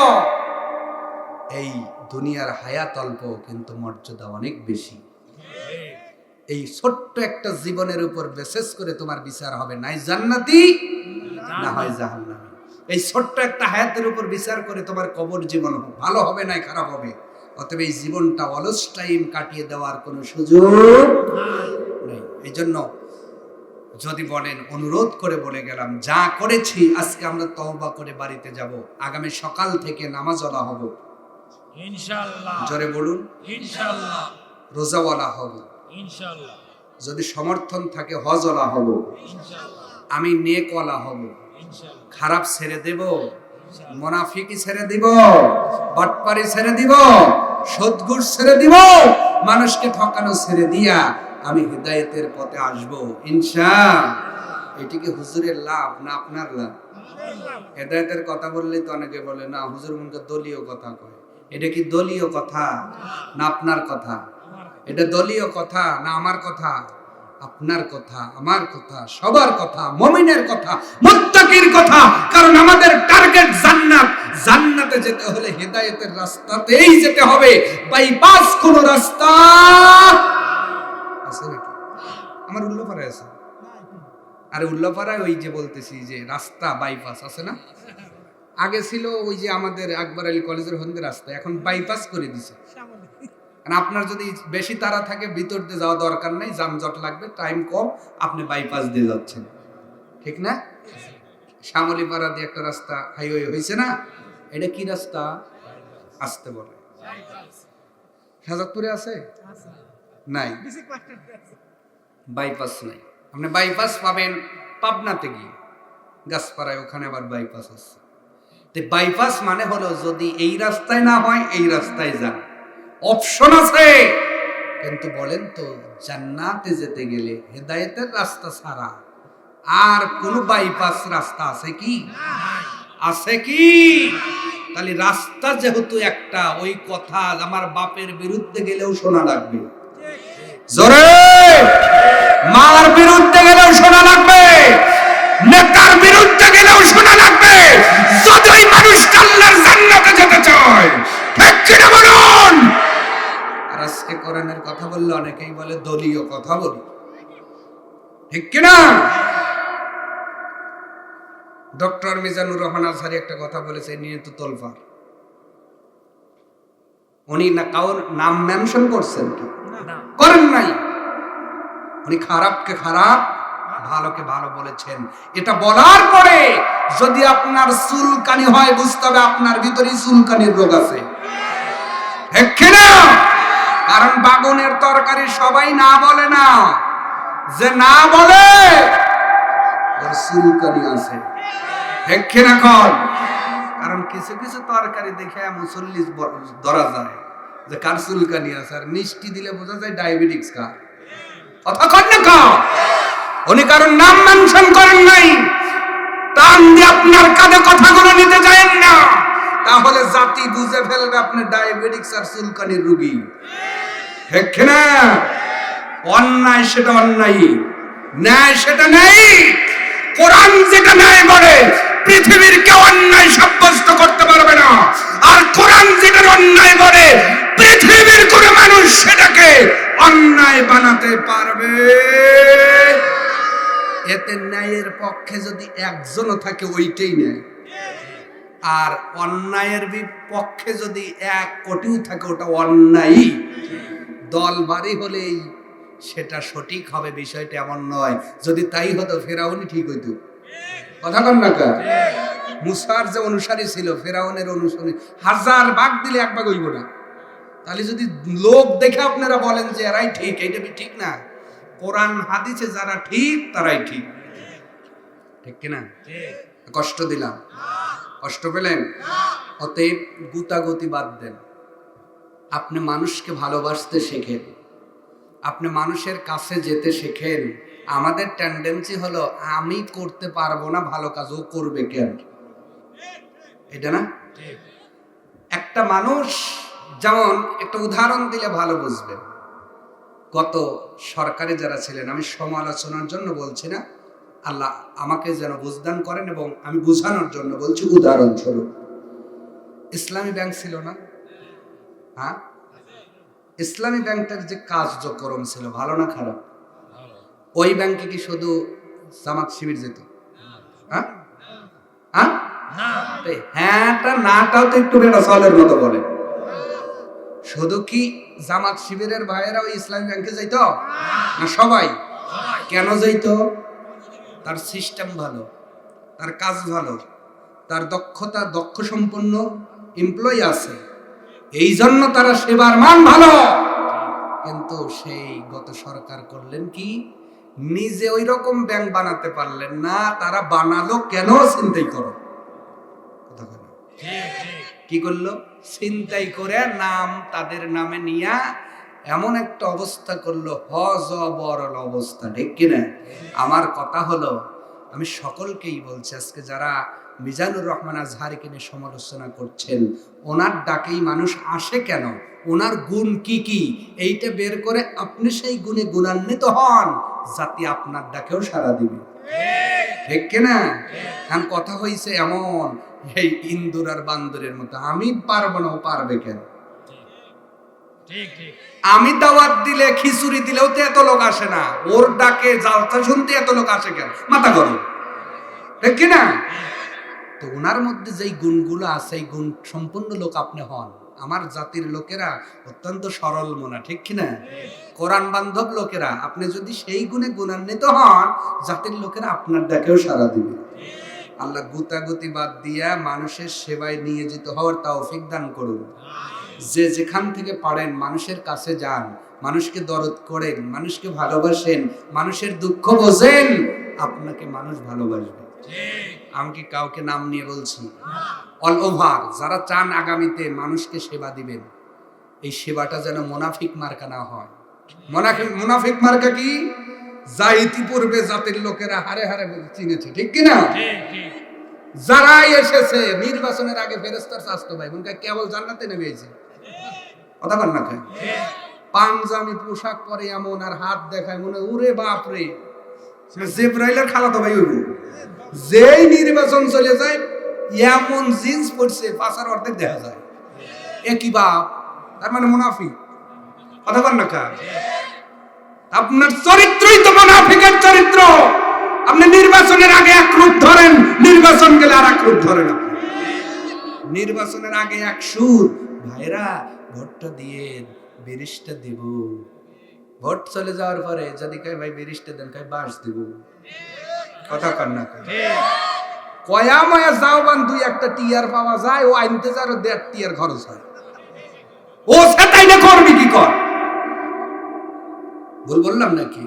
এই দুনিয়ার হায়াত অল্প কিন্তু মর্যাদা অনেক বেশি। এই ছোট্ট একটা জীবনের উপর বিশেষ করে তোমার বিচার হবে, নাই জান্নাতি না হয় জাহান্নামী। এই ছোট্ট একটা হায়াতের উপর বিচার করে তোমার কবর জীবন ভালো হবে না খারাপ হবে। অতএব এই জীবনটা অলস টাইম কাটিয়ে দেওয়ার কোনো সুযোগ নেই। এই জন্য যদি বলেন, অনুরোধ করে বলে গেলাম, যা করেছি আজকে আমরা তওবা করে বাড়িতে যাব, আগামী সকাল থেকে নামাজওয়ালা হব ইনশাআল্লাহ, জোরে বলুন ইনশাআল্লাহ, রোজাওয়ালা হব ইনশাআল্লাহ, যদি সমর্থন থাকে হজওয়ালা হব ইনশাআল্লাহ, আমি নেকওয়ালা হব ইনশাআল্লাহ, খারাপ ছেড়ে দেব, মুনাফিকি ছেড়ে দিব, বাটপারি ছেড়ে দিব, সুদঘুষ ছেড়ে দিব, মানুষকে ঠকানো ছেড়ে দিয়া আমি হিদায়াতের পথে আসব ইনশাআল্লাহ। এটি কি হুজুরের লাভ না আপনার লাভ? হিদায়াতের কথা বললেই তো অনেকে বলে না হুজুর মনকে দলীয় কথা কয়। এটা কি দলীয় কথা না আপনার কথা? এটা দলীয় কথা না আমার কথা? আপনার কথা, আমার কথা, সবার কথা, মুমিনের কথা, মুত্তাকির কথা। কারণ আমাদের টার্গেট জান্নাত। জান্নাতে যেতে হলে হিদায়াতের রাস্তাতেই যেতে হবে, বাইপাস কোন রাস্তা আছে নাকি? আমার উল্লাপাড়ায় আছে। আরে উল্লাপাড়ায় ওই যে বলতেছি যে রাস্তা বাইপাস আছে না, আগে ছিল ওই যে আমাদের আকবর আলী কলেজের হন্দে রাস্তা, এখন বাইপাস করে দিছে। আপনার যদি বেশি তাড়া থাকে ভিতর দিয়ে যাওয়া দরকার নাই, যানজট লাগবে, টাইম কম, আপনি বাইপাস দিয়ে যাচ্ছেন, ঠিক না? শ্যামলীপাড়া দিয়ে একটা রাস্তা হাইওয়ে হয়েছে না, এটা কি রাস্তা? আসতে বলে সাজাদপুরে আছে নাই, বাইপাস নাই। আপনি বাইপাস পাবেন পাবনাতে গিয়ে, গাছপাড়ায়, ওখানে আবার বাইপাস আছে। তো বাইপাস মানে হলো যদি এই রাস্তায় না হয় এই রাস্তায় যান, অপশন আছে। কিন্তু বলেন তো জান্নাতে যেতে গেলে হেদায়েতের রাস্তা ছাড়া আর কোন বাইপাস রাস্তা আছে কি? আছে কি? তাহলে রাস্তা যেহেতু একটা, ওই কথা আমার বাপের বিরুদ্ধে গেলেও শোনা লাগবে, জোরে মার বিরুদ্ধে গেলেও শোনা লাগবে, নেতার বিরুদ্ধে গেলেও শোনা লাগবে, যদি ওই মানুষটা আল্লাহর জান্নাতে যেতে চায়, ঠিক কিনা বলুন? আর আজকে কোরআনের কথা বললে অনেকেই বলে দলীয় কথা বলি, ঠিক কিনা? ডক্টর মিজানুর রহমান আজহারি একটা কথা বলেছে, নিয়ে তো তোলফার। উনি না কাউর নাম মেনশন করছেন কি? করেন নাই। উনি খারাপকে খারাপ, ভালোকে ভালো বলেছেন। এটা বলার পরে যদি আপনার চুলকানি হয়, বুঝতে হবে আপনার ভিতরে চুলকানির রোগ আছে, ঠিক কিনা? কারণ বাগুনের তরকারি সবাই না বলে না, যে না বলে ওর চুলকানি আছে, ঠিক কিনা? কারণ কিছু কিছু তরকারি দেখে মুসল্লি ধরা যায় যে কার চুলকানি আছে, আর মিষ্টি দিলে বোঝা যায় ডায়াবেটিস কার। কথা কন না কা? উনি কারণ নাম মেনশন করেন নাই। টান দিয়ে আপনার কাঁধে কথাগুলো নিতে যায়েন না। তাহলে জাতি বুঝে ফেলবে আপনি ডায়াবেটিক্স আর চুলকানির রোগী। ঠিক না? অন্যায় সেটা অন্যায়, ন্যায় সেটা ন্যায়। কোরআন যেটা ন্যায় বলে পৃথিবীর কেউ অন্যায় সাব্যস্ত করতে পারবে না। আর কোরআন যেটা অন্যায় বলে পৃথিবীর কোন মানুষ সেটাকে অন্যায় বানাতে পারবে। এতে ন্যায়ের পক্ষে যদি একজনও থাকে ওইটাই ন্যায়, আর অন্যায়ের বিপক্ষে যদি 1 কোটিও থাকে ওটা অন্যায়। দল বাড়ি হলেই সেটা সঠিক হবে বিষয়টা এমন নয়। যদি তাই হতো ফেরাউনই ঠিক হইতো। কথা বল না কা? মুসার যে অনুসারী ছিল ফেরাউনের অনুসারী 1000 ভাগ দিলে 1 ভাগ হইব না। তাহলে যদি লোক দেখে আপনারা বলেন যে এরাই ঠিক, এইটা ঠিক না। কোরআন হাদিসে যারা ঠিক তারাই ঠিক। ঠিক কিনা? কষ্ট দিলাম? কষ্ট পেলেন? অতএব গুতাগুতি বাদ দেন। আপনি মানুষকে ভালোবাসতে শেখেন, আপনি মানুষের কাছে যেতে শেখেন। আমাদের টেন্ডেন্সি হলো আমি করতে পারবো না ভালো কাজ, ও করবে কেন? এটা না? একটা মানুষ যেমন একটা উদাহরণ দিলে ভালো বুঝবেন। গত সরকারে যারা ছিলেন, আমি সমালোচনার জন্য বলছি না, আল্লাহ আমাকে যেন বুঝদান করেন এবং আমি বোঝানোর জন্য বলছি। উদাহরণস্বরূপ ইসলামী ব্যাংক ছিল না? হ্যাঁ, ইসলামী ব্যাংকটার যে কার্যক্রম ছিল ভালো না খারাপ? ওই ব্যাংকে কি শুধু জামাত শিবির যেত? হ্যাঁ হ্যাঁ, হ্যাঁটা নাটাও তো একটু বেটা সলের মতো বলে। শুধু কি জামাত শিবিরের ভাইয়েরা ওই ইসলামী ব্যাংকে যাইত না সবাই? কেন যাইত? তার সিস্টেম ভালো, তার কাজ ভালো, তার দক্ষ সম্পন্ন এমপ্লয়ি আছে, এই জন্য তারা সেবার মান ভালো। কিন্তু সেই গত সরকার করলেন কি, নিজে ওই রকম ব্যাংক বানাতে পারলেন না। তারা বানালো কেন? ছিনতাই করো। কি করলো? ছিনতাই করে নাম তাদের নামে নিয়া এমন একটা অবস্থা করলো, হযবরল অবস্থা। ঠিক কিনা? আমার কথা হলো, আমি সকলকেই বলছি, আজকে যারা মিজানুর রহমান আজহারীকে নিয়ে সমালোচনা করছেন, ওনার ডাকেই মানুষ আসে কেন, ওনার গুণ কি কি, এইটা বের করে আপনি সেই গুণে গুণান্বিত হন, জাতি আপনার ডাকেও সাড়া দিবে। ঠিক কিনা? এখন কথা হইছে এমন, এই ইন্দুর আর বান্দরের মতো, আমি পারবো না ও পারবে কেন? আমি দাওয়াত দিলে খিচুড়ি দিলেও তো এত লোক আসে না, ওর ডাকে জালসা শুনতে এত লোক আসে কেন? মাথা গরম। ঠিক কিনা? তো ওনার মধ্যে যেই গুণগুলো আছে, এই গুণ সম্পন্ন লোক আপনি হন। আমার জাতির লোকেরা অত্যন্ত সরল মনা। ঠিক কিনা? কোরআন বান্ধব লোকেরা, আপনি যদি সেই গুণে গুণান্বিত হন, জাতির লোকেরা আপনার ডাকেও সাড়া দিবে। আল্লাহ গুতাগুতি বাদ দিয়া মানুষের সেবায় নিয়োজিত হওয়ার তৌফিক দান করুন। যে যেখান থেকে পারেন মানুষের কাছে যান, মানুষকে দরদ করেন, মানুষকে ভালোবাসেন, মানুষের দুঃখ বোঝেন, আপনাকে মানুষ ভালোবাসবে। আমি কি কাউকে নাম নিয়ে বলছি? অল ওভার যারা চান আগামীতে মানুষকে সেবা দিবেন, এই সেবাটা যেন মুনাফিক মার্কা না হয়। মুনাফিক মার্কা কি? যা ইতিপূর্বে জাতির লোকেরা হারে হারে চিনেছে। ঠিক কিনা? যারাই এসেছে নির্বাচনের আগে ফেরেশতার শাস্ত্র ভাই বোনকে কেবল জান্নাতে নেমে গেছে। কথা বল না কেন? পাঞ্জাবি পোশাক পরে এমন, আর হাত দেখায় মনে, ওরে বাপ রে, জিবরাইলের খালাতো ভাই হইব। যেই নির্বাচন চলে যায় এমন জিন্স পরছে পাছার অর্ধেক দেখা যায়। একই বাপ, তার মানে মুনাফিক। কথা বল না কেন? আপনার চরিত্রই তো মুনাফিকের চরিত্র। আপনি নির্বাচনের আগে এক রূপ ধরেন, নির্বাচন গেলে আর এক রূপ ধরেন। নির্বাচনের আগে এক সুর, ভাইরা ভোটটা দিয়ে বেরিশটা দিব। ভোট চলে যাওয়ার পরে যদি কয় ভাই বেরিশটা দেন, কয় বাস দিব। কথা কর না কেন? কয়া ময়া যাওবান দুই একটা টিয়ার পাওয়া যায়, ও আইনতে যার 1.5 টিয়ার খরচ হয়। ও সেটাই না করবি কি কর? ভুল বললাম নাকি?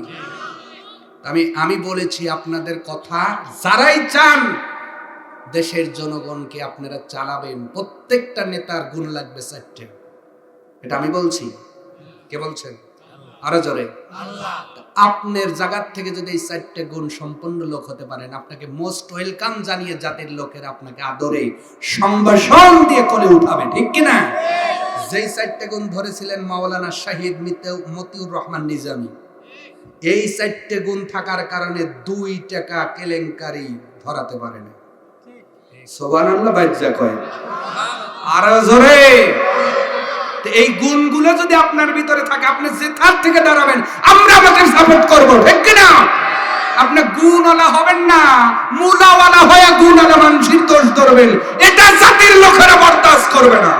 আমি বলেছি আপনাদের কথা, যারাই চান দেশের জনগণকে আপনারা চালাবেন, প্রত্যেকটা নেতার গুণ লাগবে 4টে। এটা আমি বলছি। কে বলছেন? আরো জোরে আপনার জায়গা থেকে যদি এই 4টে গুণ সম্পন্ন লোক হতে পারেন, আপনাকে মোস্ট ওয়েলকাম জানিয়ে জাতির লোকেরা আপনাকে আদরে সম্ভাষণ দিয়ে কোলে উঠাবে, ঠিক কি না? যেই 4টে গুণ ধরেছিলেন মাওলানা শাহিদ মতিউর রহমান নিজামী, এই 4টে গুণ থাকার কারণে 2 টাকা কেলেঙ্কারি ধরাতে পারে না। সুবহানাল্লাহ বাজ্জা কয় আরো জোরে। এই গুণগুলো যদি আপনার ভিতরে থাকে, আপনি যেখান থেকে দাঁড়াবেন আমরা আপনাকে সাপোর্ট করব, ঠিক কি না? আপনি গুণওয়ালা হবেন না, মুলাওয়ালা হয়ে গুণওয়ালা মানুষের দোষ ধরবেন, এটা জাতির লোকেরা বরদাস্ত করবে না।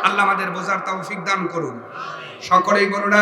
আল্লাহ আমাদের বোঝার তৌফিক দান করুন, সকলেই বলুন।